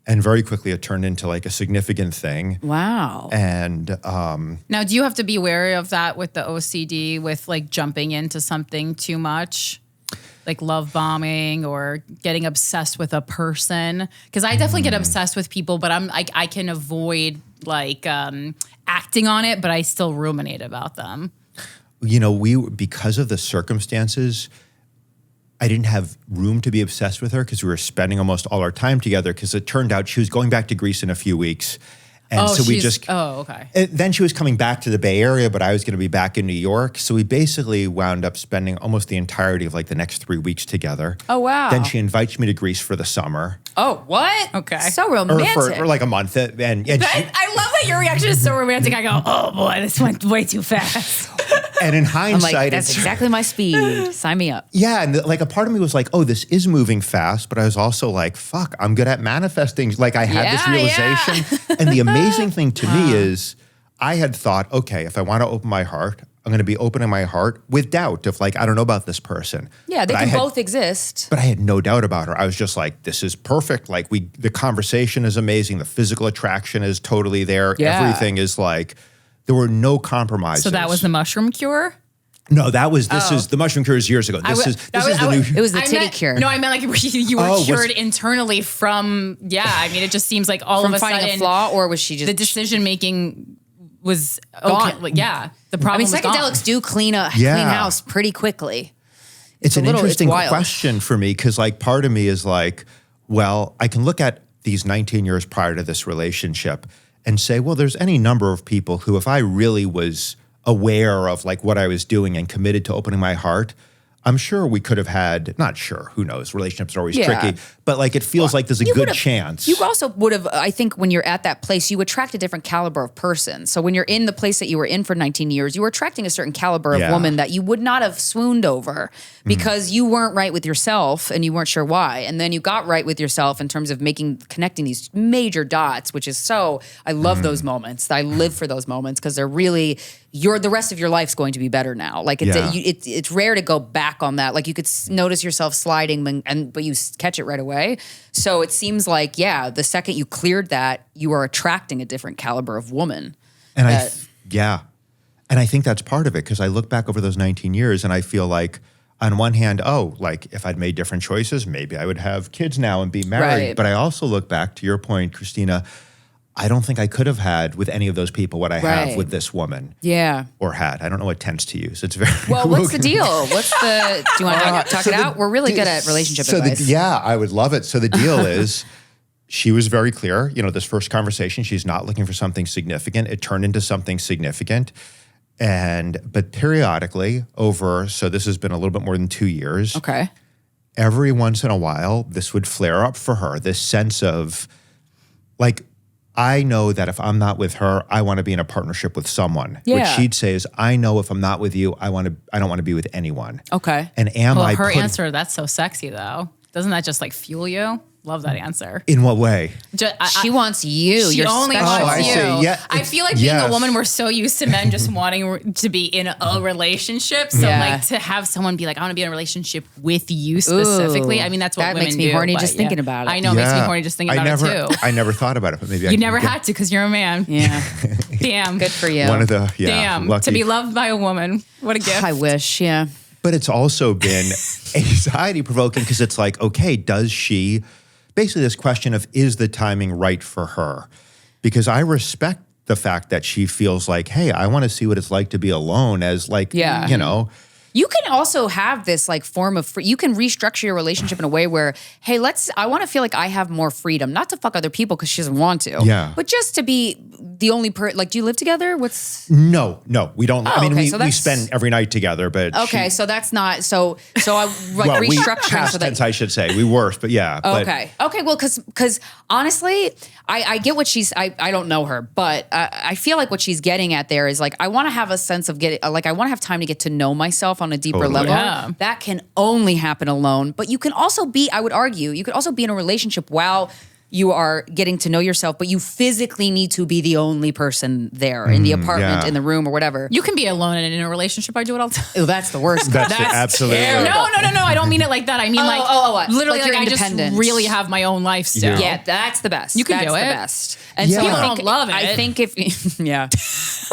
And very quickly it turned into like a significant thing. Wow. And Now, do you have to be wary of that with the OCD, with like jumping into something too much? Like love bombing or getting obsessed with a person? Because I definitely get obsessed with people, but I can avoid like acting on it, but I still ruminate about them. because of the circumstances, I didn't have room to be obsessed with her because we were spending almost all our time together, because it turned out she was going back to Greece in a few weeks. And so we just... okay. Then she was coming back to the Bay Area, but I was going to be back in New York. So we basically wound up spending almost the entirety of like the next 3 weeks together. Oh, wow. Then she invites me to Greece for the summer. Oh, what? Okay. So romantic. For like a month. And I love that your reaction is so romantic. I go, oh boy, this went way too fast. And in I'm hindsight, like, that's exactly my speed. Sign me up. Yeah, and like a part of me was like, oh, this is moving fast, but I was also like, fuck, I'm good at manifesting. Like I had this realization. And the amazing thing to me is I had thought, okay, if I want to open my heart, I'm going to be opening my heart with doubt of like, I don't know about this person. Yeah, they can both exist. But I had no doubt about her. I was just like, this is perfect. Like the conversation is amazing. The physical attraction is totally there. Yeah. Everything is like, there were no compromises. So that was the mushroom cure? No, this is the mushroom cure is years ago. This is the new. It was the titty cure. No, I meant like you were cured internally from, I mean, it just seems like all of a sudden. From finding a flaw, or was she just. The decision making was gone. okay. Like, the problem was psychedelics gone. do clean house pretty quickly. It's an interesting question for me because like part of me is like, well, I can look at these 19 years prior to this relationship and say, well, there's any number of people who, if I really was aware of like what I was doing and committed to opening my heart, I'm sure we could have had, not sure, who knows, relationships are always tricky, but like it feels like there's a good chance. You also would have, I think when you're at that place, you attract a different caliber of person. So when you're in the place that you were in for 19 years, you were attracting a certain caliber of woman that you would not have swooned over because you weren't right with yourself and you weren't sure why. And then you got right with yourself in terms of connecting these major dots, which is I love those moments. I live for those moments because they're really, the rest of your life's going to be better now. Like it's rare to go back on that. Like you could notice yourself sliding, but you catch it right away. So it seems like, the second you cleared that, you are attracting a different caliber of woman. And and I think that's part of it because I look back over those 19 years and I feel like on one hand, like if I'd made different choices, maybe I would have kids now and be married. Right. But I also look back to your point, Krystyna, I don't think I could have had with any of those people what I have with this woman. Yeah. Or had. I don't know what tense to use. It's very well. What's the deal? Do you want to talk it out? We're really good at relationship advice. I would love it. So the deal is, she was very clear. This first conversation, she's not looking for something significant. It turned into something significant, but periodically so this has been a little bit more than 2 years. Okay. Every once in a while, this would flare up for her. This sense of like, I know that if I'm not with her, I want to be in a partnership with someone. Yeah. What she'd say is, I know if I'm not with you, I don't want to be with anyone. Okay. And her answer, that's so sexy though. Doesn't that just like fuel you? Love that answer. In what way? She wants you. She only wants you. Yeah, I feel like being a woman, we're so used to men just wanting to be in a relationship. So like to have someone be like, I want to be in a relationship with you specifically. I mean, that's what women do. That makes me horny just thinking about it. I know, it makes me horny just thinking about it too. I never thought about it, but maybe you never had to because you're a man. Yeah. Damn. Good for you. One of the, Damn. lucky. To be loved by a woman. What a gift. I wish, yeah. But it's also been anxiety provoking because it's like, okay, does she... Basically, this question of, is the timing right for her? Because I respect the fact that she feels like, hey, I want to see what it's like to be alone as like, You can also have this like form of you can restructure your relationship in a way where, hey, I want to feel like I have more freedom, not to fuck other people because she doesn't want to. Yeah. But just to be the only like, do you live together? No, we don't. Oh, I mean, okay, we spend every night together, but. Okay, so that's not, so I like restructuring. Past tense, I should say. We were, but yeah. Okay, well, because honestly, I get what I don't know her, but I feel like what she's getting at there is like, I want to have a sense of I want to have time to get to know myself on a deeper level. Yeah. That can only happen alone. But you can also I would argue, you could also be in a relationship while you are getting to know yourself, but you physically need to be the only person there in the apartment, in the room, or whatever. You can be alone and in a relationship. I do it all the time. Oh, that's the worst. That's absolutely. No. I don't mean it like that. I mean what? Literally, like you're I just independent. really have my own life still. Yeah, that's the best. You can that's do it. The best. And so people don't love it. I think if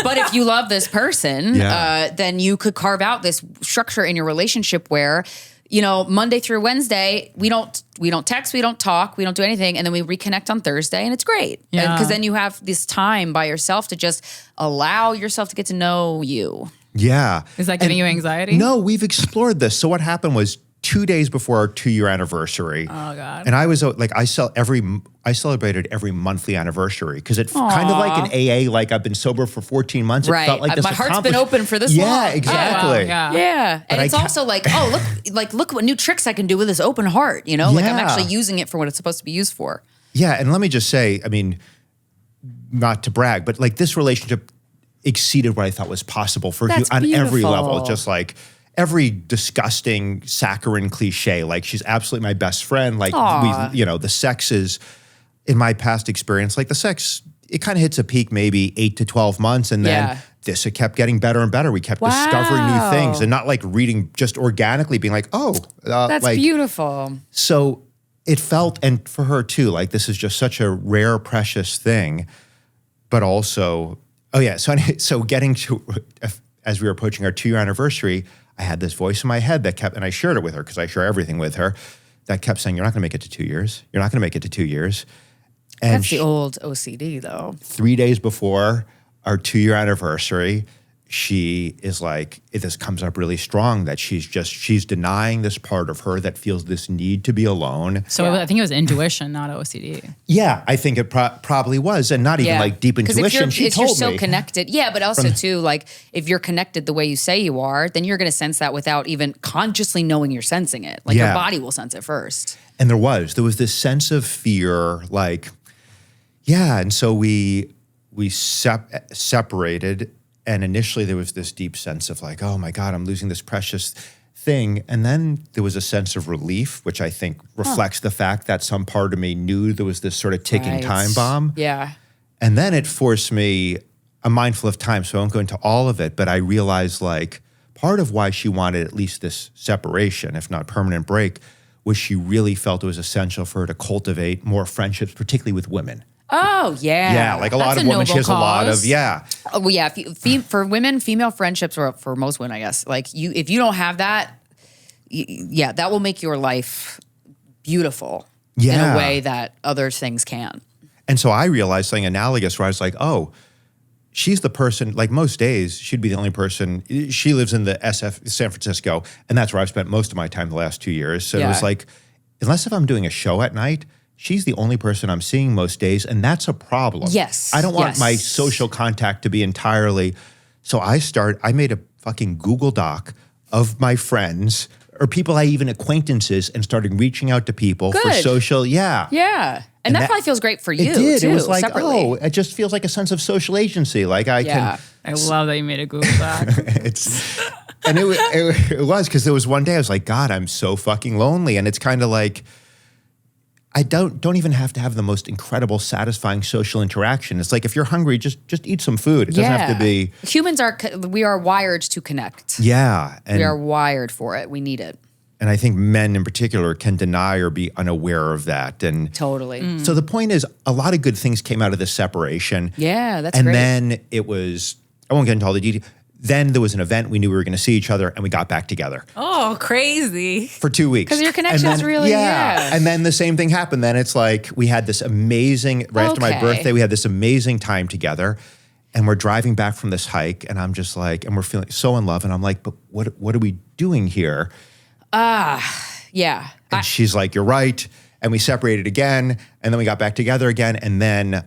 but if you love this person, then you could carve out this structure in your relationship where, Monday through Wednesday, we don't text, we don't talk, we don't do anything, and then we reconnect on Thursday, and it's great. Yeah. Because then you have this time by yourself to just allow yourself to get to know you. Yeah. Is that giving you anxiety? No, we've explored this. So what happened was 2 days before our 2-year anniversary. Oh God. And I was like, I celebrated every monthly anniversary because it kind of like an AA, like I've been sober for 14 months. It felt like this my heart's been open for this long. Yeah, exactly. Wow, Yeah. And it's also like, look what new tricks I can do with this open heart, you know? Like I'm actually using it for what it's supposed to be used for. Yeah, and let me just say, I mean, not to brag, but like this relationship exceeded what I thought was possible for you on every level. Just like every disgusting, saccharine cliche. Like she's absolutely my best friend. Like the sex is, in my past experience, like the sex, it kind of hits a peak maybe 8 to 12 months, and then it kept getting better and better. We kept discovering new things, and not like reading just organically, being like, that's like, beautiful. So it felt, and for her too, like this is just such a rare, precious thing, but also. Oh yeah, so getting to, as we were approaching our 2-year anniversary, I had this voice in my head that kept, and I shared it with her because I share everything with her, that kept saying, you're not gonna make it to 2 years. You're not gonna make it to 2 years. And that's the old OCD though. 3 days before our 2-year anniversary, she is like, this comes up really strong that she's denying this part of her that feels this need to be alone. So I think it was intuition, not OCD. Yeah, I think it probably was, and not even like deep intuition. If you're so connected, but also too, like if you're connected the way you say you are, then you're going to sense that without even consciously knowing you're sensing it. Like your body will sense it first. And there was this sense of fear, like, and so we separated. And initially there was this deep sense of like, oh my God, I'm losing this precious thing. And then there was a sense of relief, which I think reflects the fact that some part of me knew there was this sort of ticking time bomb. Yeah. And then it forced me, I'm mindful of time, so I won't go into all of it, but I realized like part of why she wanted at least this separation, if not permanent break, was she really felt it was essential for her to cultivate more friendships, particularly with women. Oh, yeah. Yeah, like a lot of women, she has a lot of, Oh, well, yeah. For women, female friendships, or for most women, I guess, like if you don't have that, that will make your life beautiful in a way that other things can. And so I realized something analogous where I was like, oh, she's the person, like most days, she'd be the only person. She lives in the San Francisco, and that's where I've spent most of my time the last 2 years. So it was like, unless if I'm doing a show at night, she's the only person I'm seeing most days, and that's a problem. Yes. I don't want my social contact to be entirely. So I made a fucking Google Doc of my friends or people acquaintances, and started reaching out to people for social. Yeah. Yeah. And that probably feels great for you, it did. Too, it was like, separately. it just feels like a sense of social agency. Like I can. I love that you made a Google Doc. And it was because there was one day I was like, God, I'm so fucking lonely. And it's kind of like, I don't even have to have the most incredible, satisfying social interaction. It's like if you're hungry, just eat some food. It doesn't have to be. Humans we are wired to connect. Yeah. We are wired for it. We need it. And I think men in particular can deny or be unaware of that. And totally. So the point is, a lot of good things came out of this separation. Yeah, that's great. great. And then it was, I won't get into all the details. Then there was an event. We knew we were going to see each other, and we got back together. Oh, crazy. For 2 weeks. Because your connection's really, And then the same thing happened. Then it's like we had this amazing, after my birthday, we had this amazing time together. And we're driving back from this hike, and I'm just like, and we're feeling so in love. And I'm like, but what are we doing here? Yeah. And she's like, you're right. And we separated again, and then we got back together again. And then,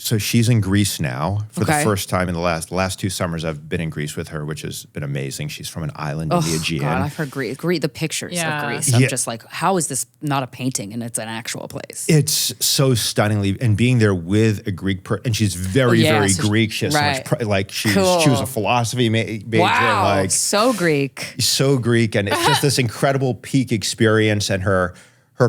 so she's in Greece now for the first time in the last 2 summers. I've been in Greece with her, which has been amazing. She's from an island in the Aegean. God, I've heard Greece. The pictures of Greece. I'm just like, how is this not a painting and it's an actual place? It's so stunningly, and being there with a Greek person, and she's very, very Greek. She has so much, like she was a philosophy major. Wow, like so Greek. So Greek, and it's just this incredible peak experience, and her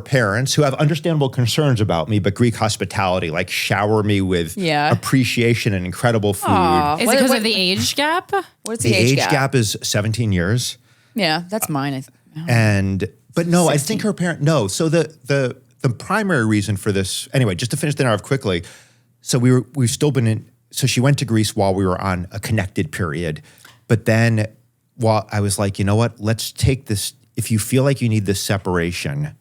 parents, who have understandable concerns about me, but Greek hospitality, like shower me with appreciation and incredible food. Is it because of the age gap? What's the age gap? The age gap is 17 years. Yeah, that's mine. But no, 16. I think her parent, no. So the primary reason for this, anyway, just to finish the narrative quickly. So we've still been in, so she went to Greece while we were on a connected period. But then while I was like, you know what, let's take this, if you feel like you need this separation,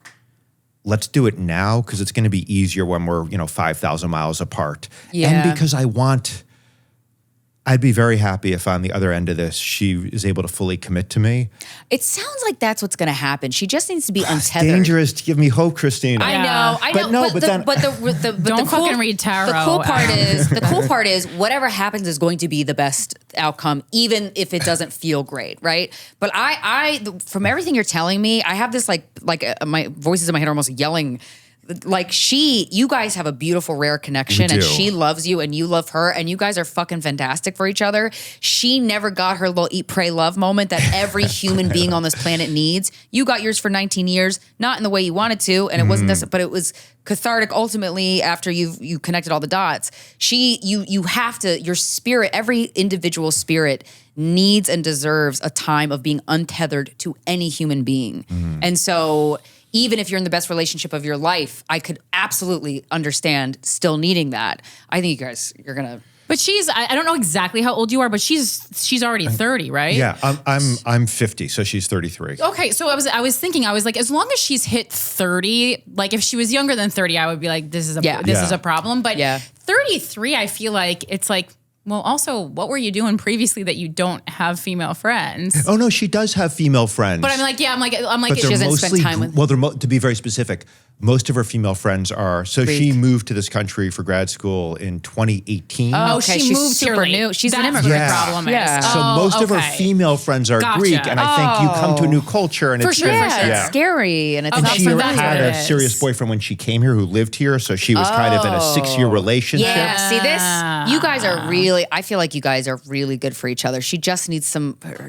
let's do it now, because it's going to be easier when we're, 5,000 miles apart. Yeah. And because I I'd be very happy if on the other end of this, she is able to fully commit to me. It sounds like that's what's going to happen. She just needs to be untethered. It's dangerous to give me hope, Krystyna. I know. Don't fucking read tarot. The cool part is whatever happens is going to be the best outcome, even if it doesn't feel great, right? But I from everything you're telling me, I have this my voices in my head are almost yelling. Like you guys have a beautiful, rare connection, and she loves you, and you love her, and you guys are fucking fantastic for each other. She never got her little eat, pray, love moment that every human being on this planet needs. You got yours for 19 years, not in the way you wanted to, and it wasn't necessary, but it was cathartic ultimately after you connected all the dots. You have to, your spirit, every individual spirit needs and deserves a time of being untethered to any human being. And so even if you're in the best relationship of your life, I could absolutely understand still needing that. I think you're gonna. But I don't know exactly how old you are, but she's already 30, right? Yeah, I'm 50, so she's 33. Okay, so I was thinking, I was like, as long as she's hit 30, like if she was younger than 30, I would be like, this is a problem. But 33, I feel like it's like, well, also, what were you doing previously that you don't have female friends? Oh no, she does have female friends. But I'm like, but she doesn't spend time with. Well, to be very specific, most of her female friends are. So Greek. She moved to this country for grad school in 2018. Oh, okay, she moved super here new. She's an That's immigrant. what the problem is. Yeah. So most of her female friends are Greek, and I think you come to a new culture, and For it's sure, been, for sure. It's scary, and it's And not she familiar. had a serious boyfriend when she came here who lived here, so she was kind of in a 6-year relationship. Yeah, see this? You guys are really, I feel like you guys are really good for each other. She just needs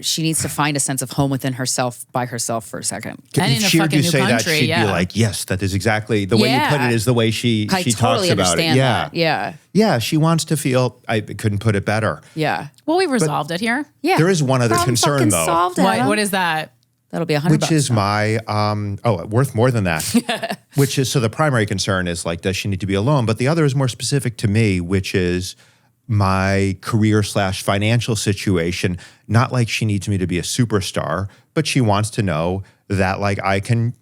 she needs to find a sense of home within herself by herself for a second. And in If a she heard fucking you new say that, country, she'd be like, yes, that is exactly, the way you put it is the way she I totally totally talks about it. understand that. Yeah. Yeah, she wants to feel, I couldn't put it better. Yeah. Well, we resolved it here. Yeah. There is one other Problem concern, fucking though. Solved, Adam. What is that? That'll be $100. Which is my, worth more than that. Which is, so the primary concern is like, does she need to be alone? But the other is more specific to me, which is my career/financial situation. Not like she needs me to be a superstar, but she wants to know that like I can,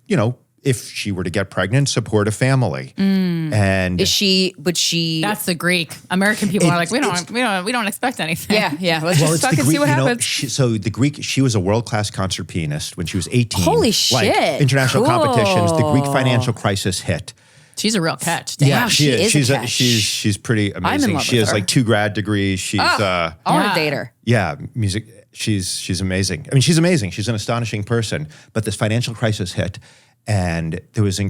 if she were to get pregnant, support a family. And Is she, but she. That's the Greek. American people are like, we don't expect anything. Yeah. Let's just fucking see what happens. So the Greek, she was a world-class concert pianist when she was 18. Holy shit. Like international Cool. competitions, the Greek financial crisis hit. She's a real catch. Yeah, she is She's a catch. she's pretty amazing. love She with has her. like 2 grad degrees. She's I want to date her. music. She's amazing. I mean, she's amazing. She's an astonishing person. But this financial crisis hit, and there was.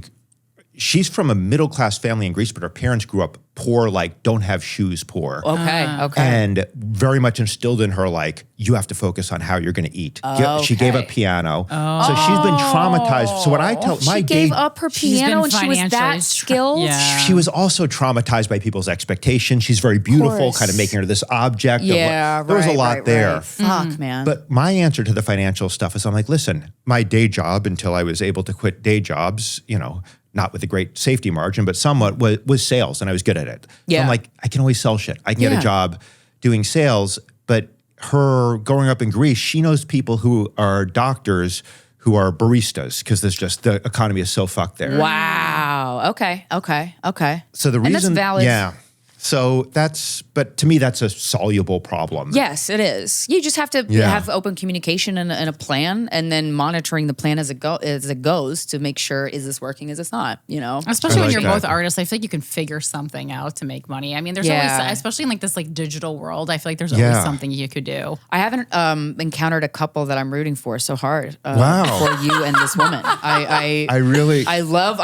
She's from a middle-class family in Greece, but her parents grew up poor, like don't have shoes poor. Okay. And very much instilled in her, like, you have to focus on how you're going to eat. She gave up piano. So she's been traumatized. So what I tell my She gave up her She's piano been and she was that financially skilled. She was also traumatized by people's expectations. She's very beautiful, course. kind of making her this object. Yeah, there was a lot there. Right. Fuck, man. But my answer to the financial stuff is I'm like, listen, my day job, until I was able to quit day jobs, not with a great safety margin, but somewhat, was sales, and I was good at it. Yeah. So I'm like, I can always sell shit. I can get a job doing sales, but her growing up in Greece, she knows people who are doctors who are baristas, because there's just, the economy is so fucked there. Wow. Okay. So the reason, And that's valid. yeah. So but to me, that's a soluble problem. Yes, it is. You just have to have open communication and a plan, and then monitoring the plan as it goes to make sure, is this working, is this not, Especially when you're that. both artists, I feel like you can figure something out to make money. I mean, there's always, especially in like this like digital world, I feel like there's always something you could do. I haven't encountered a couple that I'm rooting for so hard Wow. for you and this woman. I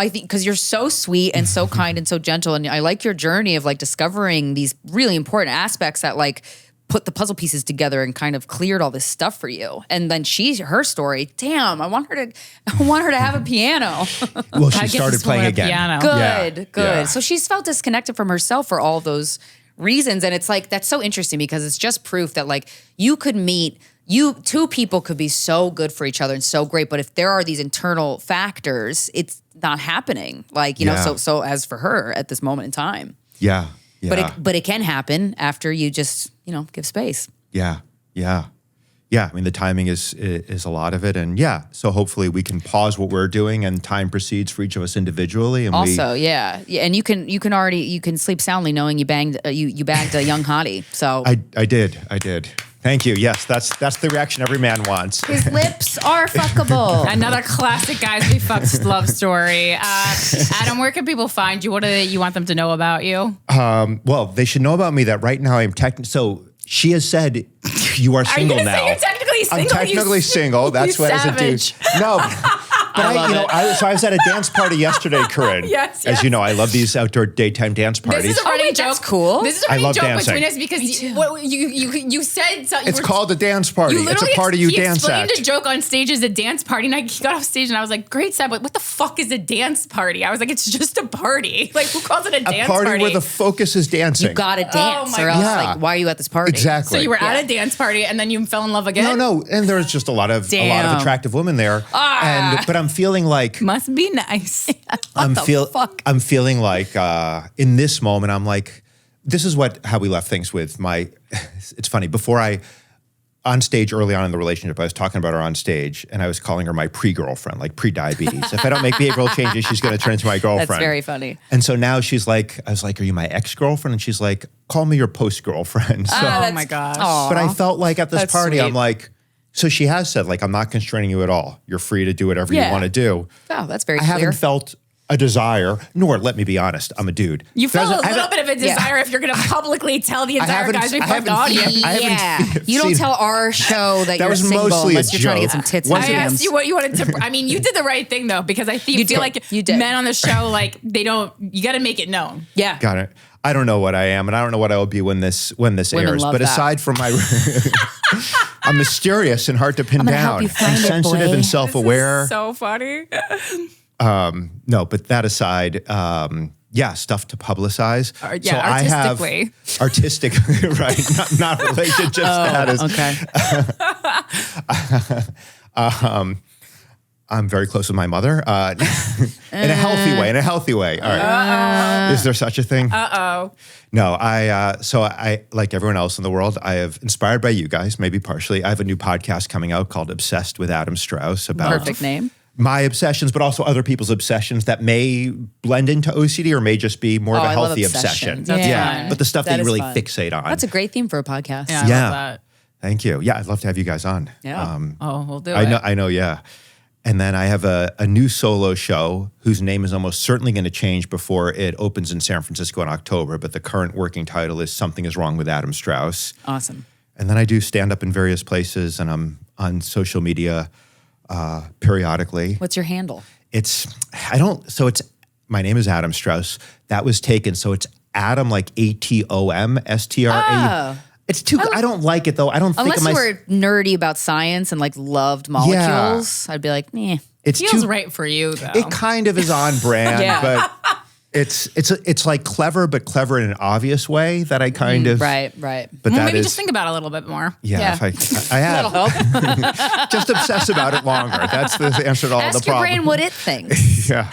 think because you're so sweet and so kind and so gentle, and I like your journey of like discovering these really important aspects that like put the puzzle pieces together and kind of cleared all this stuff for you. And then her story, damn, I want her to have a piano. Well, she started playing again. Piano. Good. Yeah. So she's felt disconnected from herself for all those reasons. And it's like, that's so interesting because it's just proof that like two people could be so good for each other and so great, but if there are these internal factors, it's not happening. Like, so as for her at this moment in time. Yeah. But it can happen after you just, give space. Yeah. yeah, I mean, the timing is a lot of it. And yeah, so hopefully we can pause what we're doing and time proceeds for each of us individually. And also, yeah. And you can sleep soundly knowing you bagged a young hottie. So I did. Thank you. Yes, that's the reaction every man wants. His lips are fuckable. Another classic guys we fucked love story. Adam, where can people find you? What do you want them to know about you? Well, they should know about me that right now I'm so she has said you are single now. Say you're technically single? I'm technically single. That's what as a dude. No. But I was at a dance party yesterday, Corinne. Yes. As you know, I love these outdoor daytime dance parties. This is a running joke. That's cool. This is a running love joke dancing. between us because you said something. It's called a dance party. It's a party you dance at. He explained a joke on stage as a dance party, and I got off stage and I was like, "Great, Seb, but what the fuck is a dance party?" I was like, "It's just a party. Like, who calls it a dance party?" A party where the focus is dancing. You gotta dance, my or else God. like, why are you at this party? Exactly. So you were at a dance party and then you fell in love again? No, and there's just a lot of attractive women there. But I'm feeling like Must be nice. I'm feeling like in this moment, I'm like, this is how we left things with my, it's funny, on stage early on in the relationship, I was talking about her on stage and I was calling her my pre-girlfriend, like pre-diabetes. If I don't make behavioral changes, she's going to turn into my girlfriend. That's very funny. And so now she's like, I was like, are you my ex-girlfriend? And she's like, call me your post-girlfriend. So, Oh my gosh. but I felt like at this That's party, sweet. I'm like, so she has said, like, I'm not constraining you at all. You're free to do whatever you want to do. Oh, that's very I clear. haven't felt a desire, nor, let me be honest, I'm a dude. You felt a I little haven't- bit of a desire if you're going to publicly tell the entire haven't- guys we I fucked haven't- audience. I haven't Yeah, you don't seen- tell our show that you're was single mostly unless a you're trying to get joke. some tits Once and it- I DMs. asked you what you wanted to. I mean, you did the right thing though, because I feel did. like You did. men on the show, like you got to make it known. Yeah. Got it. I don't know what I am, and I don't know what I will be when this airs. love But that. aside from my, I'm mysterious and hard to pin gonna help down. you find I'm it, sensitive boy. and self-aware. So funny. No, but that aside, stuff to publicize. Yeah, artistically. Artistic, right? Not related, just status. Okay. I'm very close with my mother in a healthy way. All right. Is there such a thing? No, so I, like everyone else in the world, I have inspired by you guys, maybe partially. I have a new podcast coming out called Obsessed with Adam Strauss about Perfect name. my obsessions, but also other people's obsessions that may blend into OCD or may just be more of a I love healthy obsessions. obsession. That's fun. But the stuff that That you is really fun. fixate on. That's a great theme for a podcast. Yeah, I Yeah. love that. Thank you. Yeah, I'd love to have you guys on. Yeah. We'll do I it. know, yeah. And then I have a new solo show whose name is almost certainly going to change before it opens in San Francisco in October, but the current working title is Something is Wrong with Adam Strauss. Awesome. And then I do stand up in various places, and I'm on social media periodically. What's your handle? My name is Adam Strauss. That was taken, so it's Adam like ATOMSTRA. Oh. It's too, I don't like it though. I don't think Unless of you myself. were nerdy about science and like loved molecules, I'd be like, eh. It's Feels too, right for you though. It kind of is on brand, Yeah. but it's like clever, but clever in an obvious way that I kind of Right. But Well, that maybe is just think about it a little bit more. yeah. If I have That'll help. just obsess about it longer. That's the answer to all Ask the your problems. brain what it thinks. Yeah.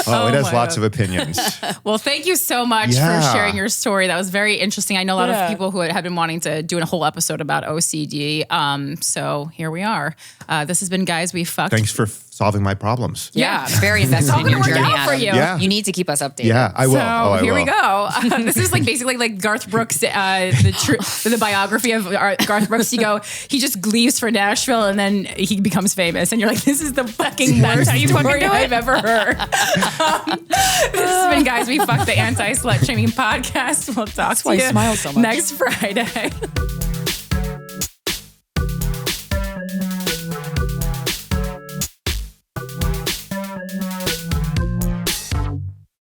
Oh, it has my lots God. of opinions. Well, thank you so much Yeah. for sharing your story. That was very interesting. I know a lot Yeah. of people who have been wanting to do a whole episode about OCD. So here we are. This has been Guys We Fucked. Thanks for solving my problems. Yeah, very invested all in your gonna work journey, out for Adam. you. Yeah. You need to keep us updated. Yeah, I will. So I here we will. go. This is like basically like Garth Brooks, the biography of Garth Brooks. He just leaves for Nashville and then he becomes famous. And you're like, this is the fucking worst story I've ever heard. This has been Guys We Fucked, the anti-slut shaming podcast. We'll talk to why you you smile so much. next Friday.